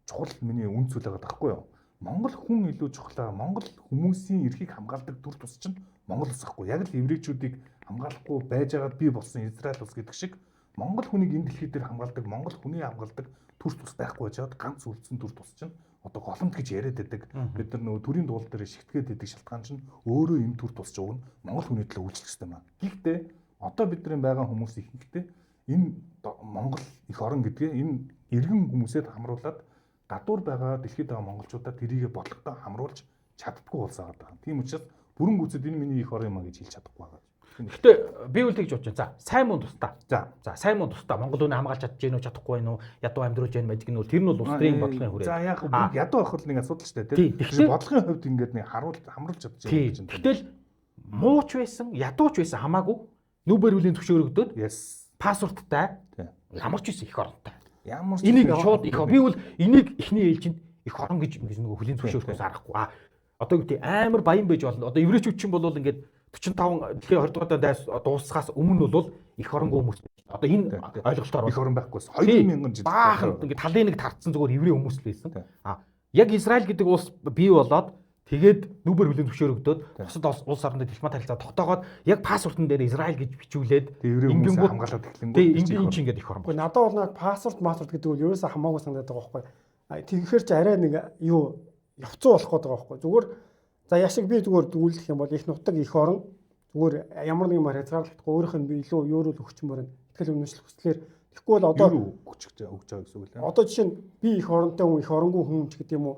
чухал миний үн зүйл байгаа байхгүй юу? Монгол хүн илүү чухлаа. Монгол хүмүүсийн эрхийг хамгаалдаг төр тус чинь Монгол улс ахгүй. Яг л еврейчүүдийг хамгаалахгүй байж байгаад бий болсон Израиль улс гэдэг шиг Монгол хүнийг энэ дэлхий дээр хамгаалдаг, Монгол хүний хамгаалдаг төр тус байхгүй жаад ганц үлдсэн төр тус чинь одоо голомт гэж яриад байдаг. Бид нар нөгөө төрийн дуул дээр шигтгээд байдаг шалтгаан чинь өөрөө энэ төр тус жуун Монгол хүний төлөө үйлчлэх систем аа. Гэхдээ одоо бидний байгаа хүмүүс ихэнхдээ энэ Монгол эх орон гэдгээ энэ иргэн хүмүүсэд хамруулад гадуур байгаа дэлхийд байгаа монголчуудаа тэрийгэ бодлоготой хамруулж чаддаггүй болсоо байгаа. Тийм учраас бүрэн гүйцэд энэ миний эх орон юм а гэж хэлж чадахгүй байгаа. Гэхдээ би үл тэгж бодож байна. За сайн муу тустай. За сайн муу тустай. Монгол үнэ хамгаалж чадж гэнэ үү чадахгүй байна уу? Ядуу амьдруулж байна мэж гэнэ үү? Тэр нь бол улс төрийн бодлогын хүрээ. За яг ядуу авах нэг асуудал шүү дээ. Тэр бодлогын хувьд ингээд нэг хамруулж чадж байгаа юм. Гэтэл мууч байсан, ядууч байсан хамаагүй нүүбэр үлийн зөвшөөрөгдөд пассворттай ямар ч байсан эх оронтой. Ямар ч энийг шууд их би бол энийг эхний ээлжинд эх орон гэж нөгөө хөлийн зөвшөөрөхөөс арахгүй. Одоо гэдэг амар баян байж болно. Одоо еврейчүүд чинь бол ингээд 45 дэлхийн 20 дугаар дайс дуусахаас өмнө бол эх оронгүй хүмүүс. Одоо энэ ойлголтоор эх орон байхгүйс 2000 жил баахан ингээд талын нэг тарцсан зүгээр еврей хүмүүс л байсан. Яг Израиль гэдэг улс бий болоод тэгээд нүүбэр хүлийн зөвшөөрөгдөөд бусад улс орнууд дипломат харилцаа тогтоогоод яг пассвортын дээр Израиль гэж бичүүлээд ингэнгүүт хамгаалаад эхлэнгүүт энэ чинь ингээд эх орон. Гэхдээ надад бол нэг пассворт гэдэг үл ерөөсөө хамаагүй санагдаад байгаа байхгүй. Тэгэхээр ч арай нэг юу явцсан болох гээд байгаа байхгүй. Зүгээр за яшиг би зүгээр дүгүүлэх юм бол их нутаг эх орон зүгээр ямар нэг юм хязгаарлагдахгүй өөрийнх нь илүү юуруу өгч юм байна. Итгэл үнэмшил хүслээр тэгэхгүй бол одоо өгч байгаа гэсэн үг лээ. Одоо жишээ нь би эх оронтой хүн эх оронгүй хүн ч гэдэг юм уу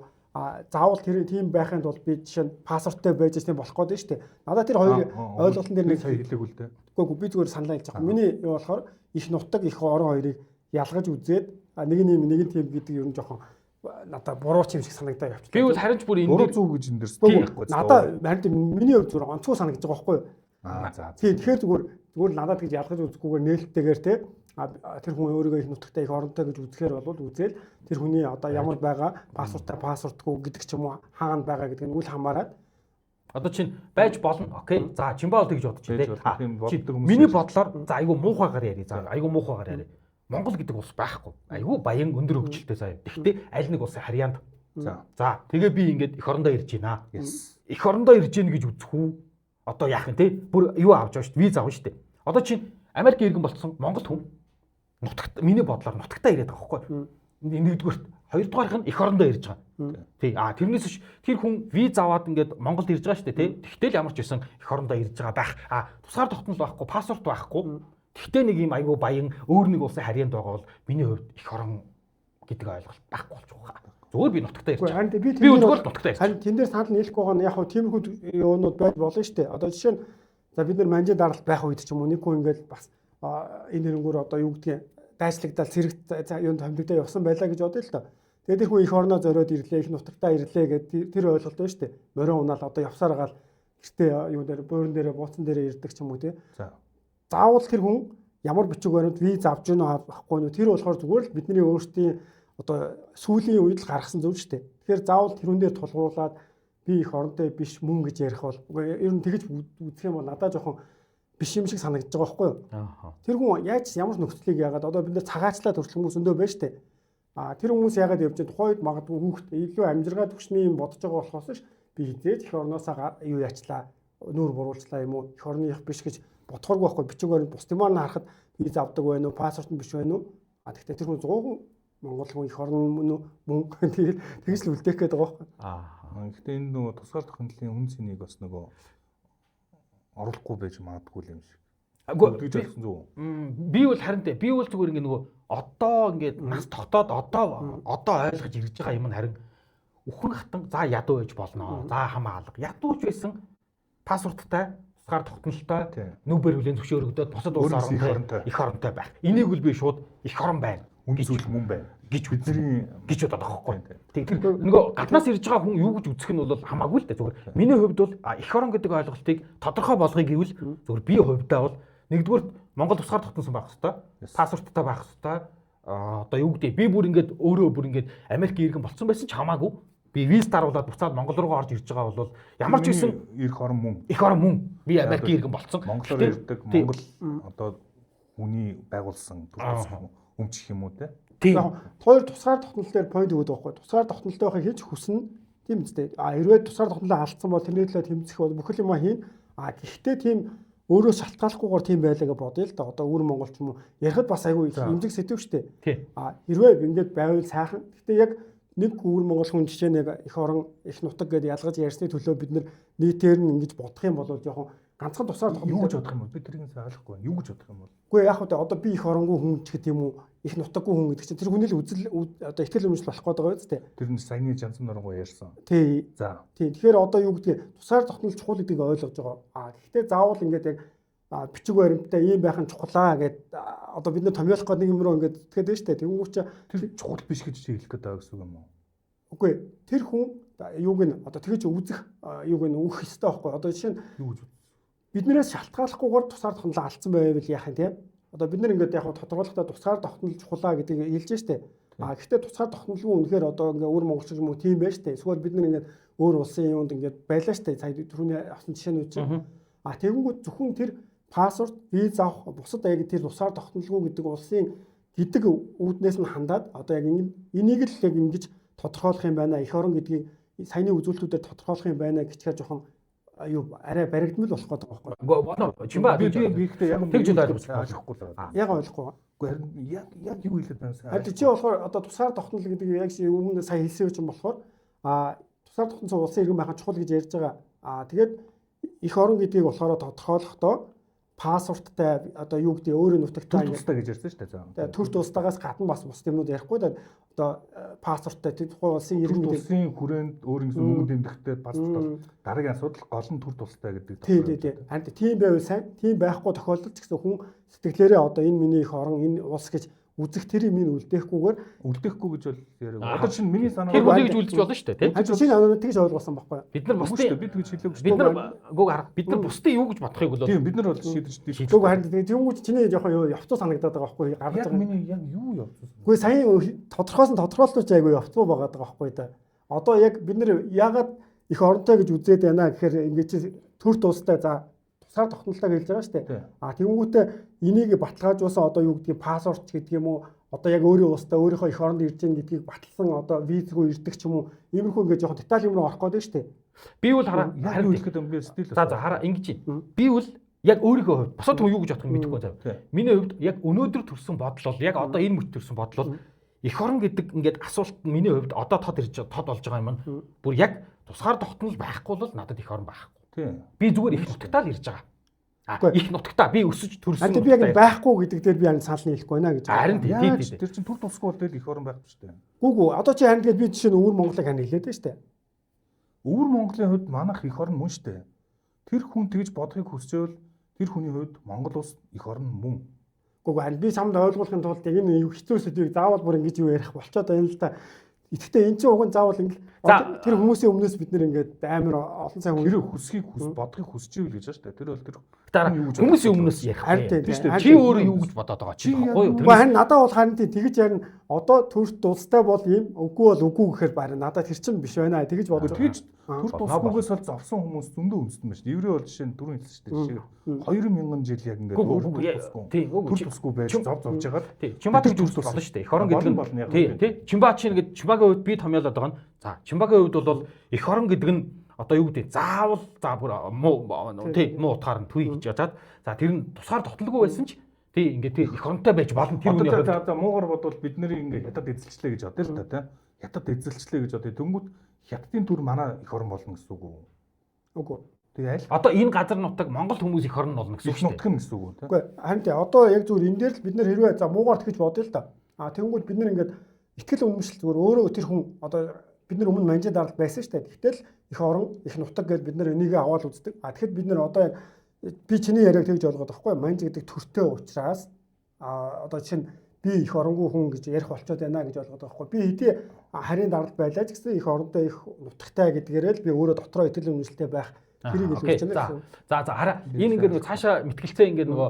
заавал тэр тийм байхын тулд би жишээ нь пассворттой байж тийм болох гээд байна шүү дээ. Надад тэр хоёр ойлголтын дээр нэг хэлээг үл дээ. Үгүй би зүгээр саналаа хэлж байгаа. Миний юу болохоор их нутаг эх орон хоёрыг ялгаж үзээд нэг нь тийм гэдэг юм жоохон надад буруу ч юм шиг санагдаа явчихсан. Би бол харин ч бүр энэ буруу зүг гэж энэ дэрс байхгүй. Надад харин миний хувьд зүгээр онцгой санагдаж байгаа байхгүй юу? За. Тэгэхээр зүгээр надад гэж ялгаж үзэхгүйгээр нээлттэйгээр те тэр хүн өөрийгөө их нутагтай их оронтой гэж үзэхээр бол үзэл тэр хүний одоо ямар байгаа пассвортгүй гэдэг ч юм уу хаана байгаа гэдэг нь үл хамааран Одоо чинь байж болно. Окей. За Чимбаал тэгж бодож тийм. Миний бодлоор за айгүй муухайгаар яри. За айгүй муухайгаар яри. Монгол гэдэг улс байхгүй. Айгүй баян өндөр хөгжилтэй заяа. Тэгэхдээ аль нэг улсын харьяанд. За тэгээ би ингээд эх орондоо ирж байна. Эх орондоо ирж гин гэж үзэх үү? Одоо яах юм те? Бүр юу авч байгаа шүү дээ. Виз авна шүү дээ. Одоо чинь Америк иргэн болсон Монгол хүн нутагт миний бодлоор нутагтаа ирээд байгаа байхгүй. Нэгдүгürt хоёрдугаарх нь эх орондоо ирж байгаа. Тий. Тэрнээс биш тэр хүн виз аваад ингээд Монголд ирж байгаа шүү дээ, тий. Тэгтэл ямар ч байсан эх орондоо ирж байгаа байх. Тусгаар тогтнол байхгүй, паспорт байхгүй. Тэгтээ нэг юм айгүй баян өөр нэг улсын харьяанд байгаа бол миний хувьд эх орон гэдэг ойлголт байхгүй болж байгаа. Зүгээр би нутагтаа ирж байгаа. Би зүгээр нутагтаа ирж байгаа. Харин тэн дээр санал нийлэхгүй байгаа нь яг хөө тиймэрхүү юунууд байж болно шүү дээ. Одоо жишээ нь за бид нар манжин даралт байх үед ч юм уу нэг хүн ингээд бас энэ хэрэгүүр одоо юу гэдгийг дайчлагдал зэрэг юунд томдогдоо явсан байлаа гэж бодъё л доо. Тэгээд тэр хүн эх орноо зориод ирлээ, их нутагтаа ирлээ гэдэг тэр ойлголт байна шүү дээ. Морин унаал одоо явсаар гаал гэртээ юу дээр буурин дээр бууцан дээр ирдэг ч юм уу тий. Заавал тэр хүн ямар бичиг баримт виз авч гэнэ авахгүй нь тэр болохоор зүгээр л бидний өөрсдийн одоо сүүлийн үед л гаргасан зөв шүү дээ. Тэгэхээр заавал тэрүүн дээр тулгуурлаад би их оронтой биш мөн гэж ярих бол ер нь тэгэж үзэх юм бол надад жоохон биш юм шиг санагдаж байгаа байхгүй юу? Тэр хүн яаж ямар нөхцөлийг яагаад одоо бид нэр цагаачлаад төрчих хүмүүс өндөө байна шүү дээ. Тэр хүмүүс яагаад явж байгаа тухайд магадгүй хүүхэд илүү амжиргаа төвчний юм бодож байгаа болохоос ш би хизээж их орноосаа юу яачлаа нүүр буруулчлаа юм уу их орных биш гэж бодохоргүй байхгүй бичиг баримт бус тэмээр нь харахад виз авдаг байна уу паспорт нь биш байна уу тэгтээ тэр хүн 100% Монгол хүн их орн мөн тэгж л үлдээх гээд байгаа байхгүй. Гэхдээ энэ нөгөө тусгаал тохиолдлын үн цэнийг бас нөгөө оруулахгүй байж магадгүй юм шиг. Би бол харин би бол зүгээр ингээ нөгөө одоо ингээд нас тогтоод одоо ойлгож ирж байгаа юм нь харин үхэн хатан за ядуу байж болно. За хамаа алга. Ядууч байсан паспорттай тусгаар тогтнолтой нүүбэр хүлэн зөвшөөрөгдөөд босод улс оронтой их оронтой байх. Энийг үл би шууд их орон байна. Үнэзүйл мөн байна гэж бидний гэж бодоод байгаа байхгүй. Тэгэхээр нөгөө гаднаас ирж байгаа хүн юу гэж үзэх нь бол хамаагүй л дээ зүгээр. Миний хувьд бол их орон гэдэг ойлголтыг тодорхой болгоё гэвэл зүгээр би хувьдаа бол нэгдүгээр Монгол тусгаар тогтносон байх хэрэгтэй. Паспорттай байх хэрэгтэй. Одоо юу гэдэг би бүр ингээд өөрөө Америк иргэн болцсон байсан ч хамаагүй. Би виз даруулаад буцаад Монгол руу орж ирж байгаа бол ямар ч байсан их орон мөн. Их орон мөн. Би Америк иргэн болцсон. Монголоор ирдэг Монгол одоо хүний байгуулсан өмчих юм уу те. Яг хоёр тусгаар тогтнол дээр point өгöd байхгүй. Тусгаар тогтнолтой байхыг хийж хүснэ. Тийм үстэй. Хэрвээ тусгаар тогтнолоо алдсан бол тэрний төлөө тэмцэх бол бүхэл юм хийн. Гэхдээ тийм өөрөө шалтгааллахгүйгээр тийм байлаа гэж бодъё л да. Одоо өөр монголч юм уу ярихад бас айгүй имзэг сэтв штэ. Хэрвээ ингэж байвал сайхан. Гэхдээ яг нэг өөр монгол хүн жишээ нэг их орон их нутаг гэдээ ялгаж ярьсны төлөө бид нар нийтээр нь ингэж бодох юм бол жоохон ганцхан тусаар юу гэж бодох юм бол би тэрийг ойлгохгүй байна. Юу гэж бодох юм бол. Үгүй яг одоо би их оронгүй хүн ч гэдэг юм уу их нутаггүй хүн гэдэг чинь тэр хүний л үзэл одоо ихтгэл өмчлөл болох гээд байгаа үстэй. Тэр нь саяны жанцсан нурангуу ярьсан. Тий. За. Тий. Тэгэхээр одоо юу гэдгийг тусаар тогтнол чухал гэдгийг ойлгож байгаа. Гэхдээ заавал ингээд яг бичиг баримттай ийм байх нь чухлаа гэд одоо бид нэ томьёолох гээд нэг юм руу ингээд итгэдэг нь шүү дээ. Тэнгүүч тэр чухал биш гэж хэлэх гээд байгаа гэсэн юм уу? Үгүй. Тэр хүн юуг нь одоо тэгэж үзэх юуг нь өгөх ёстой байхгүй. Одоо жишээ нь юу гэж биднээс шалтгааллахгүйгээр тусгаар тогтнол алдсан байвал яах юм те? Одоо бид нар ингээд яг тодорхойлохдоо тусгаар тогтнол чухлаа гэдгийг хэлж штэ. Гэхдээ тусгаар тогтнолгүй үнэхээр одоо ингээ өөр монголч юм уу тийм байж штэ. Эсвэл бид нар ингээд өөр улсын юунд ингээд байлаа штэ. Сая түрүүний авсан жишээнүүд чинь. Тэгэнгүүт зөвхөн тэр паспорт, виз авах бусад яг тэр тусгаар тогтнолгүй гэдэг улсын гэдэг үүднээс нь хандаад одоо яг энийг л яг ингэж тодорхойлох юм байна. Эх орон гэдгийг саяны үзүүлэлтүүдээр тодорхойлох юм байна гэчихээр жоохон юу арай баригдмал болох гэдэг байгаа байхгүй. Чимбаа би ихтэй яг тэгж ойлгохгүй л байна. Яг ойлгохгүй. Харин яг юу хэлээд байна сайн. Чи болохоор одоо тусгаар тогтнол гэдэг яг өмнө сая хэлсэн юм болохоор тусгаар тогтнол улсын иргэн байхын чухал гэж ярьж байгаа. Тэгээд эх орон гэдгийг болохоор тодорхойлохдоо паспорттай одоо юу гэдэг өөрөө нутагтай тустай гэж ярьсан шүү дээ. Тэгээд төр тустаагаас гадна бас бус юмнууд ярихгүй да одоо паспорттай тэр тухайн улсын иргэн улсын хүрээнд өөрийн мөнгө дэмжихтэй паспорт бол дараагийн асуудал гол нь төр тустай гэдэг. Тий. Харин тийм байвал сайн. Тийм байхгүй тохиолдолд ч гэсэн хүн сэтгэлээрээ одоо энэ миний их орон энэ улс гэж үзэх тэрийг минь үлдээхгүйгээр гэж бол яриаг. Одоо чинь миний санаа тэр үлдээж үлдэж болно шүү дээ, тийм. Чи надад тэгж ойлгосон байхгүй юу? Бид нар бусдын бид гэж хэлээгүй шүү. Бид нар гуг харах. Бид нар бусдын юу гэж бодохыг бол тийм бид нар бол шийдэж Гуг харин тийм чиний жоохон явцуу санагдаад байгаа байхгүй юу? Гарч байгаа. Миний яг юу явцуу? Үгүй сая тодорхойлолтож айгүй явцуу байгаа байхгүй да. Одоо яг бид нар ягаад их оронтой гэж үзээд байна гэхээр ингэж төр тустай за тусгаар тогтнолтой хэлж байгаа шүү дээ. Тэнгүүтээ энийг баталгаажуулсан одоо юу гэдгийг пассворд гэдэг юм уу одоо яг өөрийн улстай өөрийнхөө их оронд ирж байгаа гэдгийг баталсан одоо визгүй ирдэг ч юм уу иймэрхүү ингээд жоохон деталь юм руу орох гээд байна шүү дээ. Би бол хараа харин ихэд юм би стил. За хараа ингэж байна. Би бол яг өөрийнхөө хувьд босоод хүн юу гэж бодох нь мэдэхгүй байна. Миний хувьд яг өнөөдөр төрсэн бодол бол яг одоо энэ мөч төрсэн бодол бол эх орон гэдэг ингээд асуулт миний хувьд одоо тод болж байгаа юм. Бүр яг тусгаар тогтнол байхгүй бол надад эх орон байхгүй. Би зүгээр их нутагтаа л ирж байгаа. Их нутагтаа би өсөж төрсөн. Би яг байхгүй гэдэг дээр би харин санал нийлэхгүй байна гэж. Харин тийм. Тэр чинь төр тусгүй бол тэгэл эх орон байхгүй шүү дээ. Гүгүү одоо чи харин тэгээд би жишээ нь өвөр Монголыг хань хэлээд байна шүү дээ. Өвөр Монголын хувьд манайх эх орон мөн шүү дээ. Тэр хүн тэгж бодохыг хүсчихвэл тэр хүний хувьд Монгол улс эх орон мөн. Гүгүү харин би самд ойлгуулахын тулд яг энэ хэцүү сэдвийг заавал бүр ингэж юу ярих болчоод байна л да. Итгэхдээ эн чинь уг нь заавал ингэ тэр хүмүүсийн өмнөөс бид нэр ингээд амар олон сайн тэр хүсхийг бодохыг хүсэж ивэл гэж байна шүү дээ. Тэр бол тэр хүмүүсийн өмнөөс ярих тийм шүү дээ. Чи өөрөө юу гэж бодоод байгаа чи гоё. Уу харин надад бол харин тэгж ярина. Одоо төрт тустай бол юм үгүй бол үгүй гэхээр барь надад тэр чинь биш байна тэгж бодож. Тэгж төр тусгүйгээс бол зовсон хүмүүс зөндөө үндэстэн байна шүү дээ. Еврей бол жишээ нь түрүүн хэлсэн шүү дээ. 2000 жил яг ингээд төр тусгүй байж зовж байгаа. Тийм. Чимбат гэж үздэх болно шүү дээ. Эх орон гэдэг нь тийм. Чимбат чинь ингээд чимбагийн хувьд би томьёолоод байгаа нь. За чимбагийн хувьд бол эх орон гэдэг нь одоо юу гэдэг заавал за бүр муу утгаар нь түй гэж ядаад за тэр нь тусгаар тогтнолгүй байсан ч тий ингээд эх оронтой байж болно тэр үний хувьд. За муугар бодвол бид нарыг ингээд ятад эзэлчлээ гэж бодъё л та тийм. Ятад эзэлчлээ гэж бодъё. Дөнгөт хятадын төр манай эх орон болно гэсэн үг үү? Үгүй. Тэгээ аль одоо энэ газар нутаг Монгол хүмүүс эх орон болно гэсэн үг шүү дээ. Гэсэн үг үү? Үгүй харин тий одоо яг зүгээр энэ дээр л бид нар хэрвээ за муугар тэгж бодъё л да. Тэнгүүд бид нар ингээд итгэл үнэмшил зүгээр өөрөө тэр хүн одоо бид нар өмнө манжид даралт байсан шүү дээ. Гэтэл их орон, их нутаг гэж бид нар энийг аваад үздэг. Тэгэхэд бид нар одоо би чиний яриаг тэгж ойлгоод байхгүй манж гэдэг төртэй учраас одоо чинь би их оронгүй хүн гэж ярих болчиход байна гэж ойлгоод байгаа байхгүй. Би хэдий харийн даралт байлаа ч гэсэн их оронтой их нутагтай гэдгээрээ л би өөрөө дотроо итгэл үнэмшилтэй байх тэрийг хэлж байна. За хараа энэ ингээд нөгөө цаашаа мэтгэлцээ ингээд нөгөө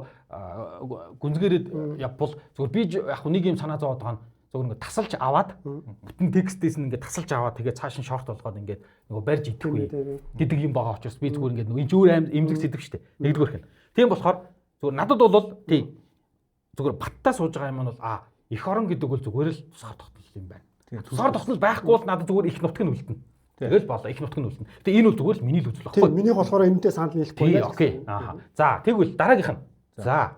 гүнзгийрээд явбал зүгээр би яг нэг юм санаа зовоод байгаа нь зөвхөн ингээд тасалж аваад бүтэн текстээс нь ингээд тасалж аваад тэгээ цааш нь шорт болгоод ингээд нөгөө барьж идэхгүй гэдэг юм байгаа учраас би зүгээр ингээд нөгөө энэ зүгээр эмзэг сэдв штэ нэгдүгээр хэн. Тийм болохоор зүгээр надад бол тий зүгээр баттаа сууж байгаа юм нь бол эх орон гэдэг бол зүгээр л тусгаар тогтнол юм байна. Тусгаар тогтнол байхгүй бол надад зүгээр их нутаг нь үлдэнэ. Тэгэл болоо их нутаг нь үлдэнэ. Тэгээ энэ бол зүгээр л миний л үзэл баггүй. Тийм миний болохоор энэтэй санал нийлэхгүй байна. Окей. За тэгвэл дараагийнх нь. За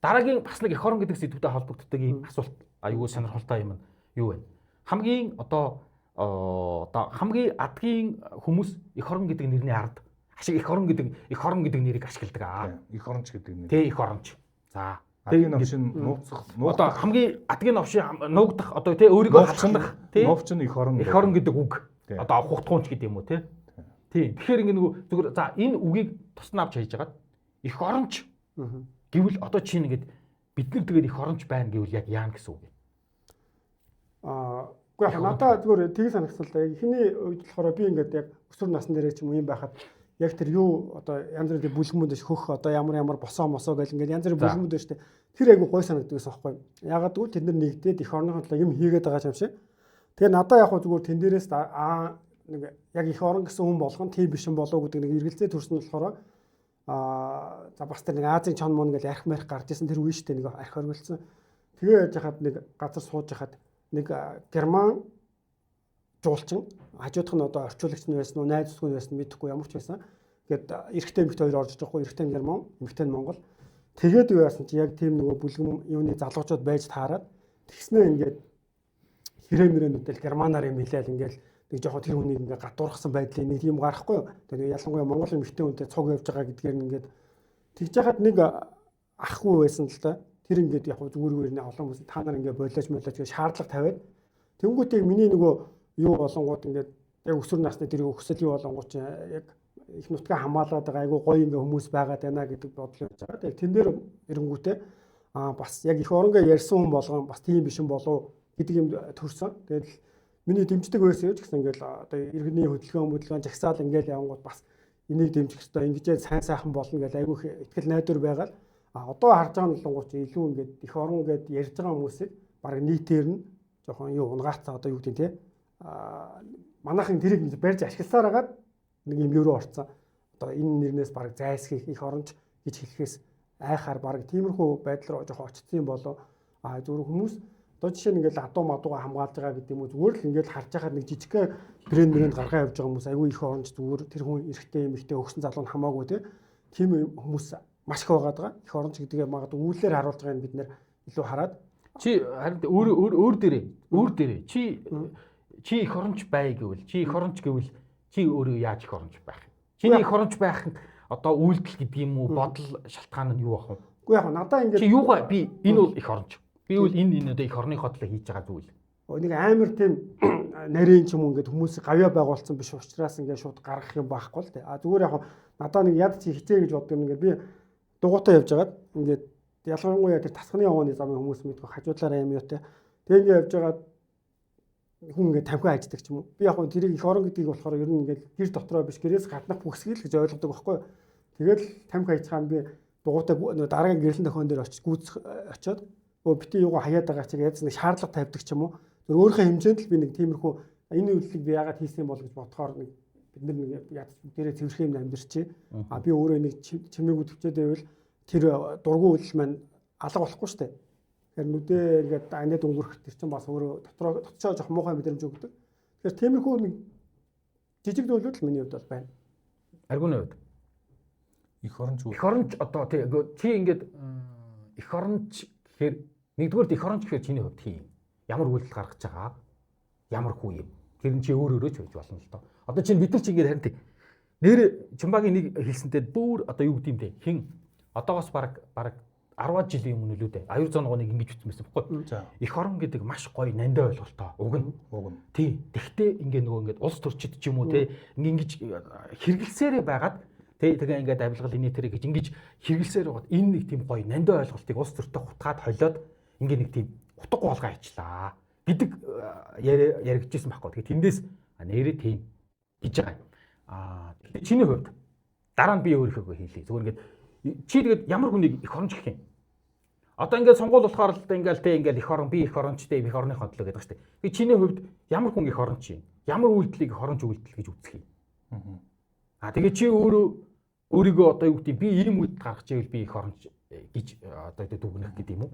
дараагийн бас нэг эх орон гэдэг сэдвтэй холбогддог ийм асуулт аюул сонирхолтой юм юу вэ? Хамгийн одоо хамгийн адгийн хүмүүс эх орон гэдэг нэрний ард ашиг эх орон гэдэг нэрийг ашигладаг. Эх оронч гэдэг нэр. Тэ эх оронч. За адгийн новшин нууцах одоо хамгийн адгийн новшин нуугдах одоо тэ өөрийгөө халахнах тэ новчин эх орон гэдэг үг. Одоо хугтгуунч гэдэг юм уу тэ? Тийм. Тэгэхээр ингэ нөгөө зүгээр за энэ үгийг тусна авч хайж хагаад эх оронч гэвэл одоо чинь ингээд бид нар тэгээд эх оронч байна гэвэл яг яана гэсэн үг юм. Үгүй надаа зүгээр тийг санагцсан л яг эхний үед болохоор би ингээд яг өсвөр насны дээрээ ч юм юм байхад яг тэр юу одоо янз бүрийн бүлгэмүүд хөх одоо ямар босоо гэл ингээд янз бүрийн бүлгэмүүд шүү дээ. Тэр айгу гой санагддаг гэсэн байхгүй. Ягаад гэвэл тэд нар нэгдээд эх орныхоо төлөө юм хийгээд байгаа юм шиг. Тэгээ надаа яг зүгээр тэн дээрээс нэг яг эх орон гэсэн хүн болгон тийм биш юм болов уу гэдэг нэг эргэлзээ төрсөн болохоор за бас тэр нэг Азийн чон мон гэж арх марх гарч исэн тэр үе шүү дээ нэг арх оргилсан. Тэгээ яж хахад нэг газар сууж хахад нэг герман жуулчин хажуудах нь одоо орчуулагч нь байсан уу найз зөвхөн байсан мэдэхгүй ямар ч байсан. Ингээд эрэгтэй эмэгтэй хоёр орж байгаа хгүй эрэгтэй нь герман эмэгтэй нь монгол. Тэгээд юу яасан чи яг тийм нөгөө бүлгэм юуны залуучууд байж таарад тэгснээ ингээд хэрээмэрэнүүдэл германаар юм хэлээл ингээд нэг жоохон тэр хүнийг ингээд гадуурхсан байдлын нэг юм гарахгүй юу. Тэгээд ялангуяа монгол эмэгтэй хүнтэй цуг явж байгаа гэдгээр нь ингээд тэгж яхад нэг ахгүй байсан л да. Тэр ингээд яг зүгээр олон хүмүүс та нар ингээд болооч гэж шаардлага тавиад тэнгуүтээ миний нөгөө юу болонгууд ингээд яг өсвөр насны тэр өксөл юу болонгууд чи яг их нутгаа хамгаалаад байгаа айгу гоё ингээ хүмүүс байгаад байна гэдэг бодлоо явж байгаа. Яг тэн дээр эрэнгүүтээ бас яг их оронгаа ярьсан хүн болгон бас тийм биш юм болов гэдэг юм төрсөн. Тэгэл миний дэмждэг байсан юм ч гэсэн ингээл одоо иргэний хөдөлгөөн жагсаал ингээл явангууд бас энийг дэмжих хэрэгтэй ингэж сайн сайхан болно гэж айгу ихтгэл найдвар байгаад одоо харж байгаа нь болонгууд чи илүү ингээд их орон гээд ярьж байгаа хүмүүсийг баг нийтээр нь жоохон юу унгаацаа одоо юу гэдэг те манайхын тэрийг барьж ашигласаар хагаад нэг юм евро орцсон. Одоо энэ нэрнээс баг зайлсхийх их оронч гэж хэлэхээс айхаар баг тиймэрхүү байдал руу жоохон очсон юм болоо. Зөвхөн хүмүүс одоо жишээ нь ингээл адуу мадууга хамгаалж байгаа гэдэг юм уу зүгээр л ингээл харж байхад нэг жижигхэн брэнд гаргаа явж байгаа хүмүүс айгүй их оронч зүгээр тэр хүн эрэгтэй юм ихтэй өгсөн залуу нь хамаагүй тийм хүмүүс маш их байгаад байгаа. Их оронч гэдгээ магадгүй үүлээр харуулж байгааг бид нэр илүү хараад чи харин өөр дээрээ чи их оронч бай гэвэл чи их оронч гэвэл чи өөрөө яаж их оронч байх юм? Чиний их оронч байх одоо үйлдэл гэдэг юм уу бодол шалтгаан нь юу ах вэ? Үгүй яг надаа ингээд чи юугаа би энэ бол их оронч. Би бол энэ одоо их орныхоо төлөө хийж байгаа зүйл. Нэг амар тийм нарийн ч юм уу ингээд хүмүүс гавья байгуулсан биш учраас ингээд шууд гаргах юм байхгүй л дээ. Зүгээр яг надаа нэг яд чи хичээ гэж боддог юм ингээд би дугуйтаа явж байгаад ингээд ялангуяа тэр тасганы явганы замын хүмүүс мэдгүй хажуудлаараа юм яатай. Тэг ингээд явж байгаад хүн ингээд тамхи аждаг ч юм уу. Би яг тэрийг их орон гэдгийг болохоор ер нь ингээд гэр дотроо биш гэрээс гаднах бүсгэл гэж ойлгодог байхгүй. Тэгэл тамхи ажихаа би дугуйтаа дараагийн гэрлэн дохион дээр очиод бити юугаа хаяад байгаа чиг яаж нэг шаардлага тавьдаг ч юм уу. Тэр өөрийнхөө хэмжээнд л би нэг тиймэрхүү энэ үйлдэлийг би яагаад хийсэн бол гэж бодохоор нэг бид нэг яаж бүгдээрээ цэвэрхэн юм амьдэрчээ. Би өөрөө нэг чимээгүүд төвчээд байвал тэр дургуй үйлдэл маань алга болохгүй шүү дээ. Тэгэхээр нүдээ ингээд анид өнгөрөх тэр чинь бас өөрөө дотцоо жоох муухай мэдрэмж өгдөг. Тэгэхээр тиймэрхүү нэг жижиг нөлөөд л миний хувьд бол байна. Аргуны хувьд их оронч одоо чи ингээд их оронч гэхээр нэгдүгээр их оронч гэхээр чиний хувьд хий. Ямар үйлдэл гаргаж байгаа? Ямар хүү юм? Тэр нь чи өөрөө ч байж болно л доо. Одоо чинь бид нар чи ингээд харин нэр Чимбагийн нэг хэлсэнтэй бүр одоо юу гэдэм бэ? Хин одоогоос баг 10 жилийн өмнө л үү дээ. Аюур зонгоныг ингэж үтсэн байсан байхгүй. Их орон гэдэг маш гоё нандаа ойлголтоо. Уг нь. Тий. Тэгтээ ингээ нөгөө ингээд улс төрчид ч юм уу те ингэж хэрэгэлсээрээ байгаад тэгээ ингээд авилгал энэ тэрэг гэж ингэж хэрэгэлсээр байгаад энэ нэг тийм гоё нандаа ойлголтыг улс төртөө хутгаад холиод ингээ нэг тийм утга болгоо ажиллаа гэдэг яригдчихсэн байхгүй. Тэгээ тэндээс нэрээ тийм гэж байгаа. Чиний хувьд дараа нь би өөрийнхөө хийлээ. Зүгээр ингээд чи тэгээд ямар хүнийг их оронч гэх юм? Одоо ингээд сонгуул болохоор л ингээд их орон би их орончтэй их орныхоо төлөө гэдэг шүү дээ. Тэгээ чиний хувьд ямар хүн их оронч юм? Ямар үйлдэлийг их оронч үйлдэл гэж үзэх юм? Тэгээ чи өөрийгөө одоо юу гэдэг би ийм үйлдэл гаргаж ивэл би их оронч гэж одоо дүгнэх гэдэг юм уу?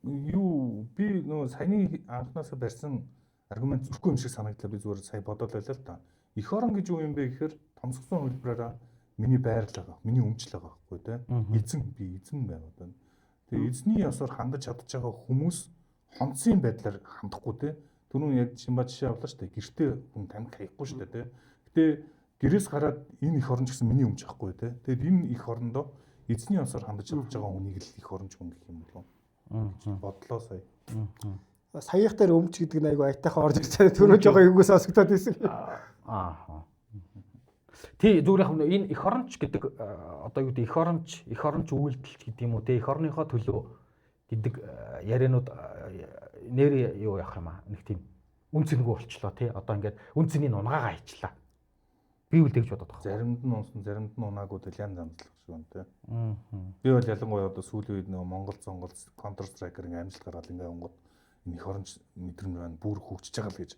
Юу би нөгөө саяны анхнаасаа барьсан аргумент зүрхгүй юм шиг санагдлаа. Би зүгээр сая бодоод байлаа л да. Их орон гэж юу юм бэ гэхээр томсгсон хэлбэрээр миний байрлал, миний өмчл байгаа байхгүй те. Эзэн байна одоо. Тэгээ эзний ёсоор хандаж чадж байгаа хүмүүс хонцгийн байдлаар хандахгүй те. Түрүүн яг Чимба жишээ авлаа шүү дээ. Гэртээ хүн тамхи хаяхгүй шүү дээ те. Гэтэ гэрээс гараад энэ их оронч гэсэн миний өмч ахгүй те. Тэгээд энэ их орондоо эзний ёсоор хандаж чадж байгаа хүнийг л их оронч хүн гэх юм болов. Бодлоо сая. Саяах дээр өмч гэдэг нь айгүй айтайхан орж ирж байгаа. Түрүү жоо юугаас осогдоод байсан. Тий зүгээр яг энэ их оронч гэдэг одоо юу гэдэг их оронч үйлдэл гэдэг юм уу те их орныхоо төлөө гэдэг ярианууд нэр юу явах юм аа нэг тийм үнцэнгүй болчлоо те одоо ингээд үнцний унгаагаа хийчлаа. Би үл тэгж бодоод байгаа. Заримд нь унсан, заримд нь унаагүй л янз янзлах шиг байна те. Би бол ялангуяа одоо сүүлийн үед нөгөө Монгол Counter Strike-ийн амжилт гаргаад ингээд онгод энэ их оронч мэдрэмж байна бүр хөгжиж байгаа л гэж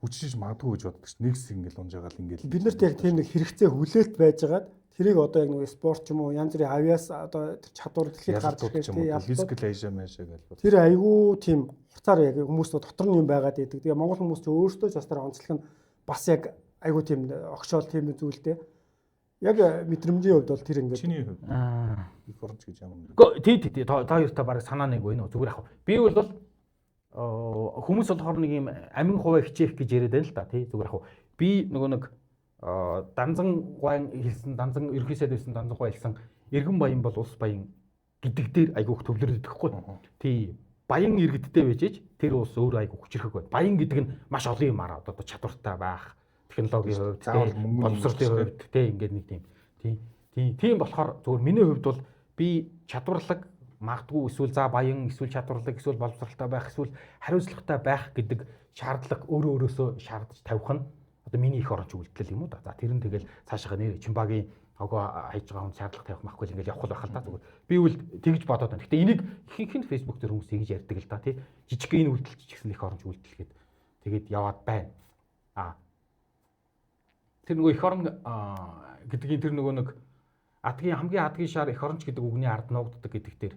хүчиж магадгүй гэж боддог ш. Нэгс ингээл унж байгаа л ингээл бид нарт яг тийм нэг хэрэгцээ хүлээлт байжгаад тэрийг одоо яг нэг спорт ч юм уу янз бүрийн авиас одоо чадвар дэлхийд гарч ирэх тийм физикал Asia мэшээ гэлбэр. Тэр айгүй тийм хурцаар яг хүмүүс дотор нь юм байгаад идэг. Тэгээ монгол хүмүүс ч өөрсдөө ч бас тэр онцлог нь бас яг айгүй тийм огшоол тийм зүйлтэй. Яг мэдрэмжийн хувьд бол тэр ингээд чиний хувьд их оронч гэж ямар нэг. Тий та хоёртаа бараг санаа нэг байна уу зүгээр ах. Би бол хүмүүс болохоор нэг юм амин хуваа хичээх гэж яриад байна л да тий зүгээр ах. Би нөгөө нэг данзан гуайн хэлсэн данзан ерхий сайд байсан данзан гуай хэлсэн эргэн баян бол улс баян гэдэг дээр айгүйх төвлөрөд өгөхгүй. Тий баян иргэдтэй байжээж тэр улс өөр айгүйх хүчрэх байд. Баян гэдэг нь маш олон юм аа одоо чадвартай байх технологийн хувьд боловсролын хувьд тий ингээд нэг тийм болохоор зүгээр миний хувьд бол би чадварлаг магадгүй эсвэл за баян эсвэл чадварлаг эсвэл боловсралтай байх эсвэл хариуцлагатай байх гэдэг шаардлага өөрөөсөө шаардж тавих нь одоо миний их оронч үйлдэл юм уу да. За тэр нь тэгэл цаашаа нэр Чимбагийн огоо хайж байгаа хүн шаардлага тавих махгүй ингээл явах байх л та зүгээр. Би үл тэгж бодоод байна. Гэтэ энийг ихэнх нь Facebook дээр хүмүүс тэгж ярьдаг л да тий. Жижиг энэ үйлдэл ч гэсэн их оронч үйлдэл гээд тэгээд яваад байна. тэр нөгөө эх орон гэдгийг тэр нөгөө нэг хамгийн адгийн шар эх оронч гэдэг үгний ард нуугддаг гэдэг дээр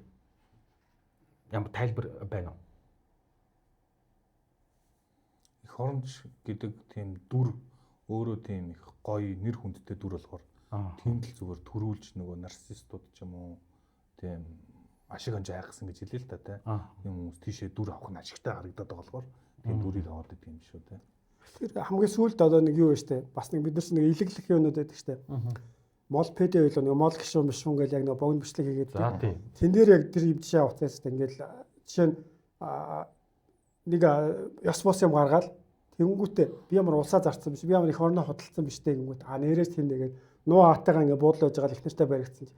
ямар тайлбар байна уу? Эх оронч гэдэг тийм дүр өөрөө тийм их гоё нэр хүндтэй дүр болохоор тэнд л зүгээр төрүүлж нөгөө нарциссистууд ч юм уу тийм ашиг онж айгсан гэж хэлээ л та тийм хүмүүс тийшээ дүр авах нь ашигтай харагдаад байгаа болохоор тийм дүрийг аваад идэв юм шүү тийм. Тэр хамгийн сүүлд одоо нэг юу вэ штэ бас нэг бид нар ч нэг илэглэх юмнууд байдаг штэ. Мол пэдэ байлаа нэг мол гişүүн бишүүн гэл яг нэг богино бичлэг хийгээд тэн дээр яг тэр ивдшээ авахтаас ингээл жишээ нь нэг ёс бос юм гаргаад тэнгүүтээ би ямар улсаа зарцсан биш би ямар их орноо худалдсан биш тэгэнгүүт нэрээс тэнд нэгээд нуу аатайгаа ингээ буудлаж байгаа л их нартай баригдсан чи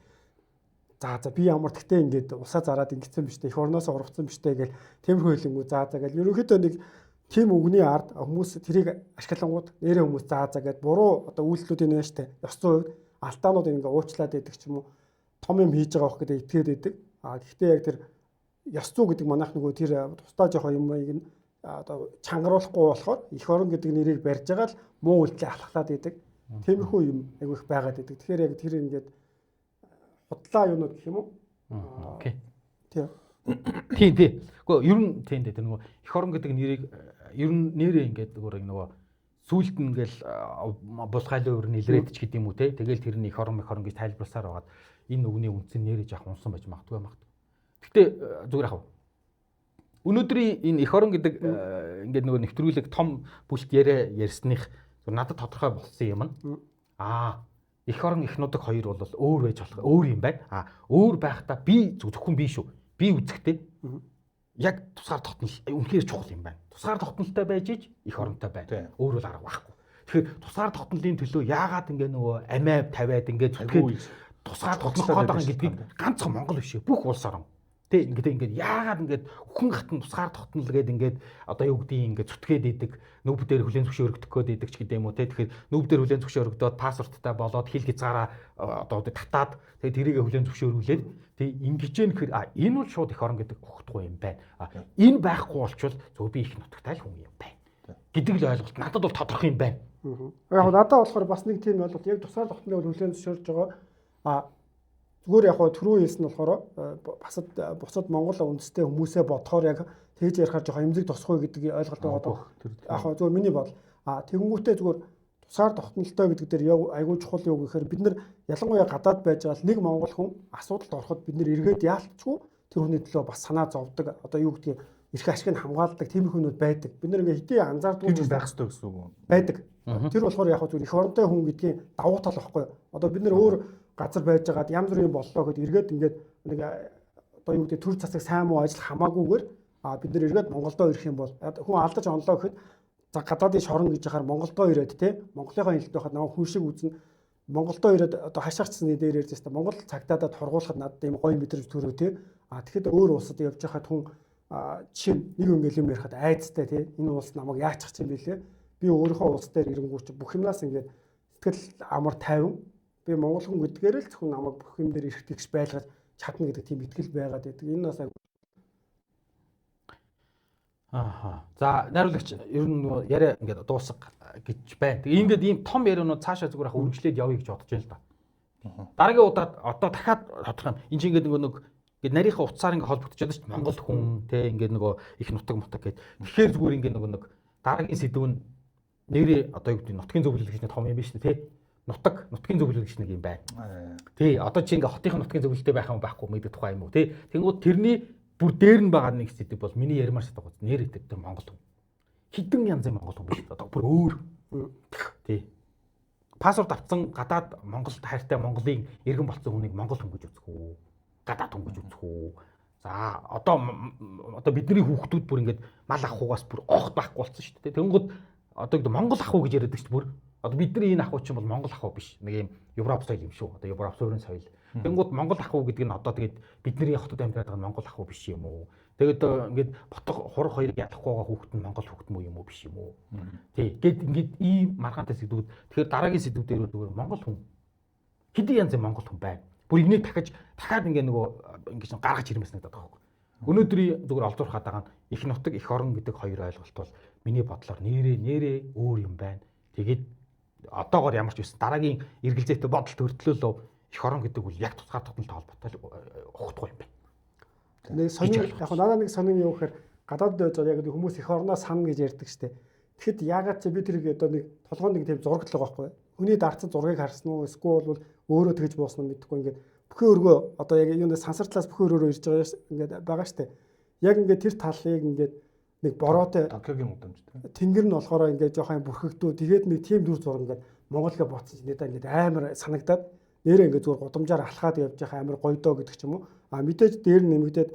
за би ямар тэгтээ ингээд улсаа зараад ингэсэн биш их орноос ургацсан биш гэл тиймэрхүү хэлэнгүү за гэл ерөнхийдөө нэг тийм үгний ард хүмүүс тэрийг ашиглангууд нэрээ хүмүүс за гэд буруу одоо үйлдэлүүд энэ штэ ёс зүйн хувьд алтаанууд ингээ уучлаад идэг ч юм уу том юм хийж байгаа бох гэдэг итгээд идэг гэхдээ яг тэр ёс зүй гэдэг манайх нөгөө тэр тусдаа жоох юмыг нь одоо чангаруулахгүй болохоор эх орон гэдэг нэрийг барьж байгаа л муу үйлдэл алхахлаад идэг. Тиймэрхүү юм айгүй их байгаад идэг. Тэгэхээр яг тэр ингээд худлаа юмнууд гэх юм уу? Окей. Тийм. Гэхдээ ер нь тийм дээ тэр нөгөө эх орон гэдэг нэрийг ер нь нэрээ ингээд нөгөө сүүлд нь ингээл бус хайлын өөр нэлрээд ч гэдэм үү те. Тэгэл тэр нь эх орон гэж тайлбарласаар байгаад энэ үгний үндсэн нэрээ жаах унсан байж магадгүй. Гэхдээ зүгээр ахав. Өнөөдрийн энэ эх орон гэдэг ингээд нөгөө нэвтрүүлэг том бүлт ярьсных надад тодорхой болсон юм нь эх орон эх нутаг хоёр бол өөр байж болох өөр юм байна. Өөр байхдаа би зөвхөн би шүү. Би үзэхдээ яг тусгаар тогтнол үнэхээр чухал юм байна. Тусгаар тогтнолтой байж ич эх оронтой байна. Өөр бол арга байхгүй. Тэгэхээр тусгаар тогтнолын төлөө яагаад ингээ нөгөө амиа тавиад ингээ зүтгэхэд тусгаар тогтнох гээд байгаа гэдгийг ганцхан Монгол биш бүх улс орон тэ ингээд яагаад ингээд хүн хатан тусгаар тогтнол гээд ингээд одоо юу гэдгийг ингээд зүтгээд идэг нүүб дээр хүлэн зөвшөөрөл өргөдөх гээд идэг ч гэдэг юм уу те. Тэгэхээр нүүб дээр хүлэн зөвшөөрөл өргөдөөд пассворттай болоод хил хязгаараа одоо татаад тэгээ тэрийг хүлэн зөвшөөрүүлээд тэг ингэж нэхэр энэ бол шууд эх орон гэдэг ухтгүй юм байна. Энэ байхгүй болчвол зөв би их нутагтай л хүн юм байна гэдэг л ойлголт надад бол тодорхой юм байна. Яг надад болохоор бас нэг тийм ойлголт яг тусгаар тогтнолыг хүлэн зөвшөөрж байгаа зүгээр яг түрүү хэлсэн болохоор бусад Монгол үндэстэй хүмүүсээ бодохоор яг тэгж ярихаар жоохон эмзэг тусахгүй гэдэг ойлголт байгаа. Яг зүгээр миний бодол. Тэгэнгүүтээ зүгээр тусгаар тогтнолтой гэдэг дээр айгүй чухал юу гэхээр бид нар ялангуяа гадаад байж байгаа нэг монгол хүн асуудалд ороход бид нар эргээд яалтчгүй тэр хүний төлөө бас санаа зовдөг. Одоо юу гэдгийг эрх ашиг нь хамгаалдаг тиймэрхүүнүүд байдаг. Бид нар ингээ хэдий анзаардгүй байх ёстой гэсэн үг юм. Байдаг. Тэр болохоор яг зүгээр эх оронтой хүн гэдгийн давуу тал واخхой. Одоо бид нар өөр газар байж байгаад янз бүрийн боллоо гэд эргээд ингээд нэг одоо юу гэдэг төр засаг сайн муу ажил хамаагүйгээр бид нар эргээд Монголдоо ирэх юм бол хүн алдаж онлоо гэхэд за гадаадын шорон гэж яхаар Монголдоо ирээд те Монголынхаа хэлд байхад намайг хүн шиг үзнэ Монголдоо ирээд одоо хашаачсны дээр ярьж байна. Монгол цагдаадаад хоргуулахад надад ийм гоё мэдрэмж төрөө те тэгэхэд өөр улсад явж байхад хүн жишээ нэг ингээл юм ярихад айцтай те энэ улс намайг яачих юм бэлээ би өөрийнхөө улс дээр ирэнгүүч бүх юмнаас ингээд сэтгэл амар тайван би монгол хүн гэдгээр л зөвхөн намайг бүх юм дээр ирэх тэгш байлгаж чадна гэдэг тийм итгэл байгаад байдаг. Энэ нас За найруулагч ер нь яриа ингээд дуусах гэж байна. Тэгээ ингээд ийм том ярианууд цаашаа зүгээр ах үргэлжлээд явъя гэж бодож байна л да. Дараагийн удаад одоо дахиад тодорхой юм. Энд чинь ингээд нэг ингээд нарийнхаа утсаар ингээд холбогдчиход шүү дээ. Монгол хүн те ингээд нөгөө их нутаг гэд. Тэгэхээр зүгээр ингээд нэг дараагийн сэдв нь нэрээ одоо юу гэдэг нутгийн зөвлөл гэж нэг том юм биш үү те. Нутгийн зөвлөл гэж нэг юм байна. Тий одоо чи ингээд хотынхын нутгийн зөвлөлтэй байх юм байхгүй мэддэг тухай юм уу те. Тэнгууд тэрний бүр дээр нь байгаа нэг сэдв бол миний ярмаар шатдаг гоо нэр идэг тэр монгол хүн. Хідэн янзын монгол хүн биш одоо бүр өөр. Тий. Пассворд авсан гадаад Монголд хайртай Монголын иргэн болсон хүнийг монгол хүн гэж үзэх үү? Гадаад хүн гэж үзэх үү? За одоо бидний хүүхдүүд бүр ингээд мал ахугаас бүр огт байхгүй болсон шүү дээ. Тэнгууд одоо Монгол ахуй гэж яриад шүү дээ бүр. Одоо бидний энэ ахуй чинь бол Монгол ахуй биш. Нэг юм Европ соёл юм шүү. Одоо Европ суурин соёл. Тэнгууд Монгол ахуй гэдэг нь одоо тэгээд бидний хотод амьдардаг Монгол ахуй биш юм уу? Тэгээд ингээд ботго хурах хоёрыг ялахгүй байгаа хүүхэд нь Монгол хүүхэд мүү юм уу биш юм уу? Тий. Гэт ингээд ийм маргаантай сэдвүүд. Тэгэхээр дараагийн сэдвүүдээр зүгээр Монгол хүн хэдийн янзын Монгол хүн байна. Бүр энийг дахиад ингээд нөгөө ингэж гаргаж ирмэс надад байгаа байхгүй. Өнөөдрийн зүгээр олзуурхаад байгаа нь их нутаг, их орон гэдэг хоёр ойлголт бол миний бодлоор нэрээ өөр юм байна. Тэгээд одоогоор ямар ч байсан дараагийн эргэлзээтэй бодол төрөлтөлөө эх орон гэдэг бол яг тусгаар тогтмолтой холбоотой ухахгүй юм байна. Нэг сонин яг надад нэг сонин юу гэхээр гадаад яг хүмүүс эх орноо сана гэж ярьдаг штэ. Тэгэхэд яагаад ч би тэрийг одоо нэг толгойн нэг тийм зураг л байгаа байхгүй. Хүний дарцсан зургийг харсан уу эсвэл бол өөрөө тэгж буусан нь мэдэхгүй ингээд бүхэн өргөө одоо яг юунаас сансар талаас бүхэн өрөөрөө ирж байгаа ингээд байгаа штэ. Яг ингээд тэр талыг ингээд нэг бороотой Токиогийн удамж тийм. тэнгэр нь болохоор ингээд жоохон бүрхэгдүү тэгээд нэг тийм дүр зураг ингээд Монголгээ ботсон ч нэдэ ингээд амар санагдаад нэрээ ингээд зүгээр гудамжаар алхаад явж байгаа амар гоё доо гэдэг ч юм уу. А мэдээж дээр нь нэмэгдээд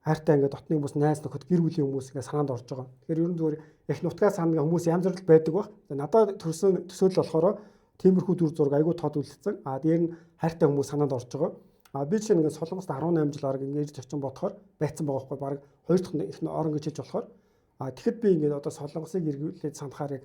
хайртай ингээд дотны хүмүүс найз нөхөд гэр бүлийн хүмүүс ингээд санаанд орж байгаа. Тэгэхээр ерөн зүгээр их нутгаа санаа хүмүүс янз бүр байдаг баг. Надад төрсөн төсөөлөл болохоор тиймэрхүү дүр зураг айгүй тод үлдсэн. А дээр нь хайртай хүмүүс санаанд орж байгаа. А би чинь ингээд Солонгост 18 жил арга ингээд ирж очин бодохоор байцсан байгаа байхгүй баг 2 дахь их орон гэж хэлж болохоор. А тэгэхэд би ингээд одоо Солонгосыг эргүүлээд санахаар яг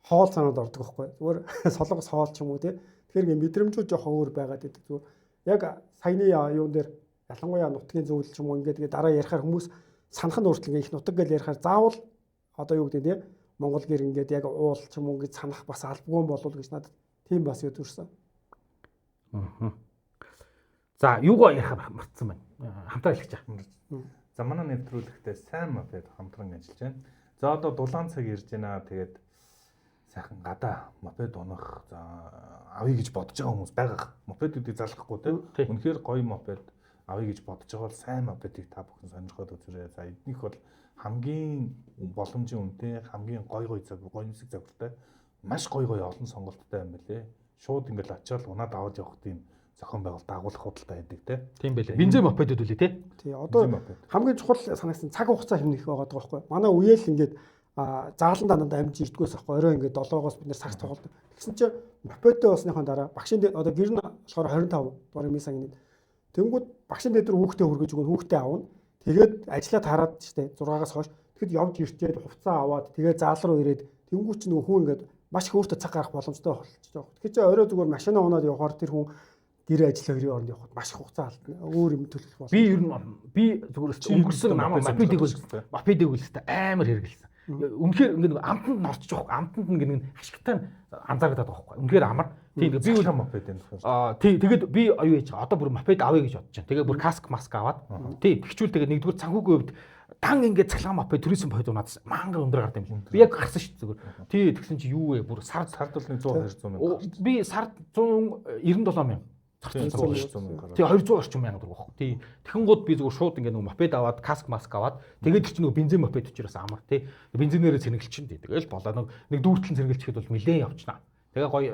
хоол санаанд ордог байхгүй. Зүгээр Солонгос хоол ч юм уу те. Тэгэхээр ингээд мэдрэмжүүд жоохон өөр байгаад байдаг. Зүгээр яг саяны юун дээр ялангуяа нутгийн зөвлөл ч юм уу ингээд дараа ярихаар хүмүүс санах нь өөрчлөн их нутаг гэж ярихаар заавал одоо юу гэдэг те Монгол гэр ингээд яг уул ч юм уу гэж санах бас албагүй болов гэж надад тийм бас юу төрсөн. За юугаа ярих мартсан байна. Хамтаа хэлчих чаа. За манай нэвтрүүлэгтээ сайн мопед хамтран ажиллаж байна. За одоо дулаан цаг ирж байна. Тэгээд сайхан гадаа мопед унах за авъя гэж бодож байгаа хүмүүс байгаа. Мопедүүдийг залгахгүй тийм. Үнэхээр гоё мопед авъя гэж бодож байгаа бол сайн мопедыг та бүхэн сонирхоод үзээрэй. За эднийх бол хамгийн боломжийн үнэтэй, хамгийн гоё цаг, гоё нисэг загвартай, маш гоё олон сонголттой юм байлээ. Шууд ингээл ачаал унаад аваад явах тийм зохион байгуулалт агуулах худалдаа байдаг тийм байлээ. Бензин мопедүүд үлээ тий. Тий одоо хамгийн чухал санагдсан цаг хугацаа хэмнэх байгаа байхгүй. Манай үеэл ингээд заалан дандаа амжиж ирдгээс байхгүй. Орой ингээд 7-оос бид нэр сарс тоглодог. Тэгсэн чинь мопедтэй болсныхон дараа багшийн одоо гэр нь болохоор 25 дугаар мис ангины. Тэнгүүд багшийн дээр хүүхдээ хүргэж өгөн хүүхдээ аавна. Тэгээд ажиллаад хараад штэ 6-аас хойш тэгэд явж ирчээд хувцас аваад тэгээд заал руу ирээд тэнгүүд чинь нөгөө хүн ингээд маш их өөртөө цаг гарах боломжтой болчихж байгаа. Тэгэхээр чи орой зүгээр машина унаад явахаар тэр хүн гэр ажил хоёрын оронд явахад маш их хугацаа алдна. Өөр юм төлөх болно. Би ер нь би зүгээр өнгөрсөн намаа мопедийг үлстэй амар хэрэгэлсэн. Үнэхээр ингээд амтанд нь орчих واخ. Амтанд нь ингээд хашигтай анзаардаг байхгүй. Үнэхээр амар. Тийм би үл мопед юм. Тий тэгээд би аюу яж байгаа. Одоо бүр мопед авъя гэж бодож байна. Тэгээд бүр каск маск аваад. Тий тэгчүүл тэгээд нэгдүгээр цанхуугийн хувьд дан ингээд цахилгаан мопед туризм мопед унаад мангар өндөр гардаг юм. Би яг гарсан шүү дээ зүгээр. Тий тэгсэн чи юу вэ? Бүр сард бол 100 200 мянга. Би сард 197 мянга. Тэгээ 200 орчим мянга төгрөг байхгүй. Тий. Тэгэхэнгууд би зүгээр шууд ингээд нөгөө мопед аваад каск маск аваад тэгээд тэр чинь нөгөө бензин мопед учраас амар тий. Бензинээрээ сэргэлчин тий. Тэгэл болоо нэг дүүртлэн сэргэлчихэд бол нилээн явчихна. Тэгээ гоё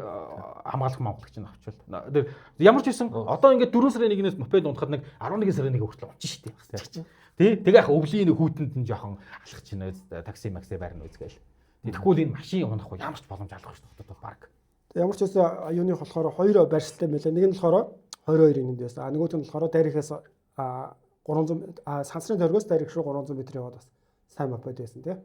хамгаалах мамгалагч нь авчвал. Ямар ч байсан одоо ингээд 4 сарын 1-ээс мопед унахад нэг 11 сарын 1 хүртэл унчих шүү дээ. Тий. Тэгээ яг өвлийн нэг хүүтэнд нь жоохон алхах чинь такси макси байрна үзгээл. Тэгэхгүй л энэ машин унах ямар ч боломж алгах шүү дээ баг. Ямар ч байсан юуны болохоор хоёр байршилтай мэлээ. Нэг нь болохоор 22-ийн нэнд байсан. Нөгөөт нь болохоор дайрихаас 300 сансрын дөргөөс дайрих руу 300 м яваад бас сайн мопед байсан тий.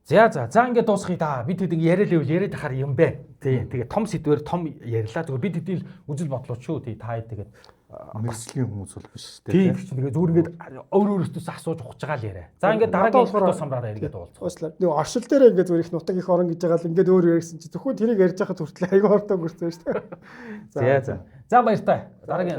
За ингээд дуусгая да. Бид хэд яриад ахаар юм бэ. Тий. Тэгээ том сэдвэр том ярьлаа. Зүгээр бид хэдийн үзэл бодлоо шүү. Тий. Та тэгээд мэргэжлийн хүмүүс бол биш тий. Тэгээ зүгээр ингээд өөрөөсөө асууж ухаж байгаа л яриа. За ингээд дараагийн болохоор самраараа яриад уулзах. Уучлаа. Нэг оршил дээр ингээд зүгээр их нутаг их орон гэж байгаа л ингээд өөр ярьсан чи зөвхөн тэрийг ярьж байхад хүртэл аягүй хортоо гүрсэн шүү дээ. За баяр та. Дараагийн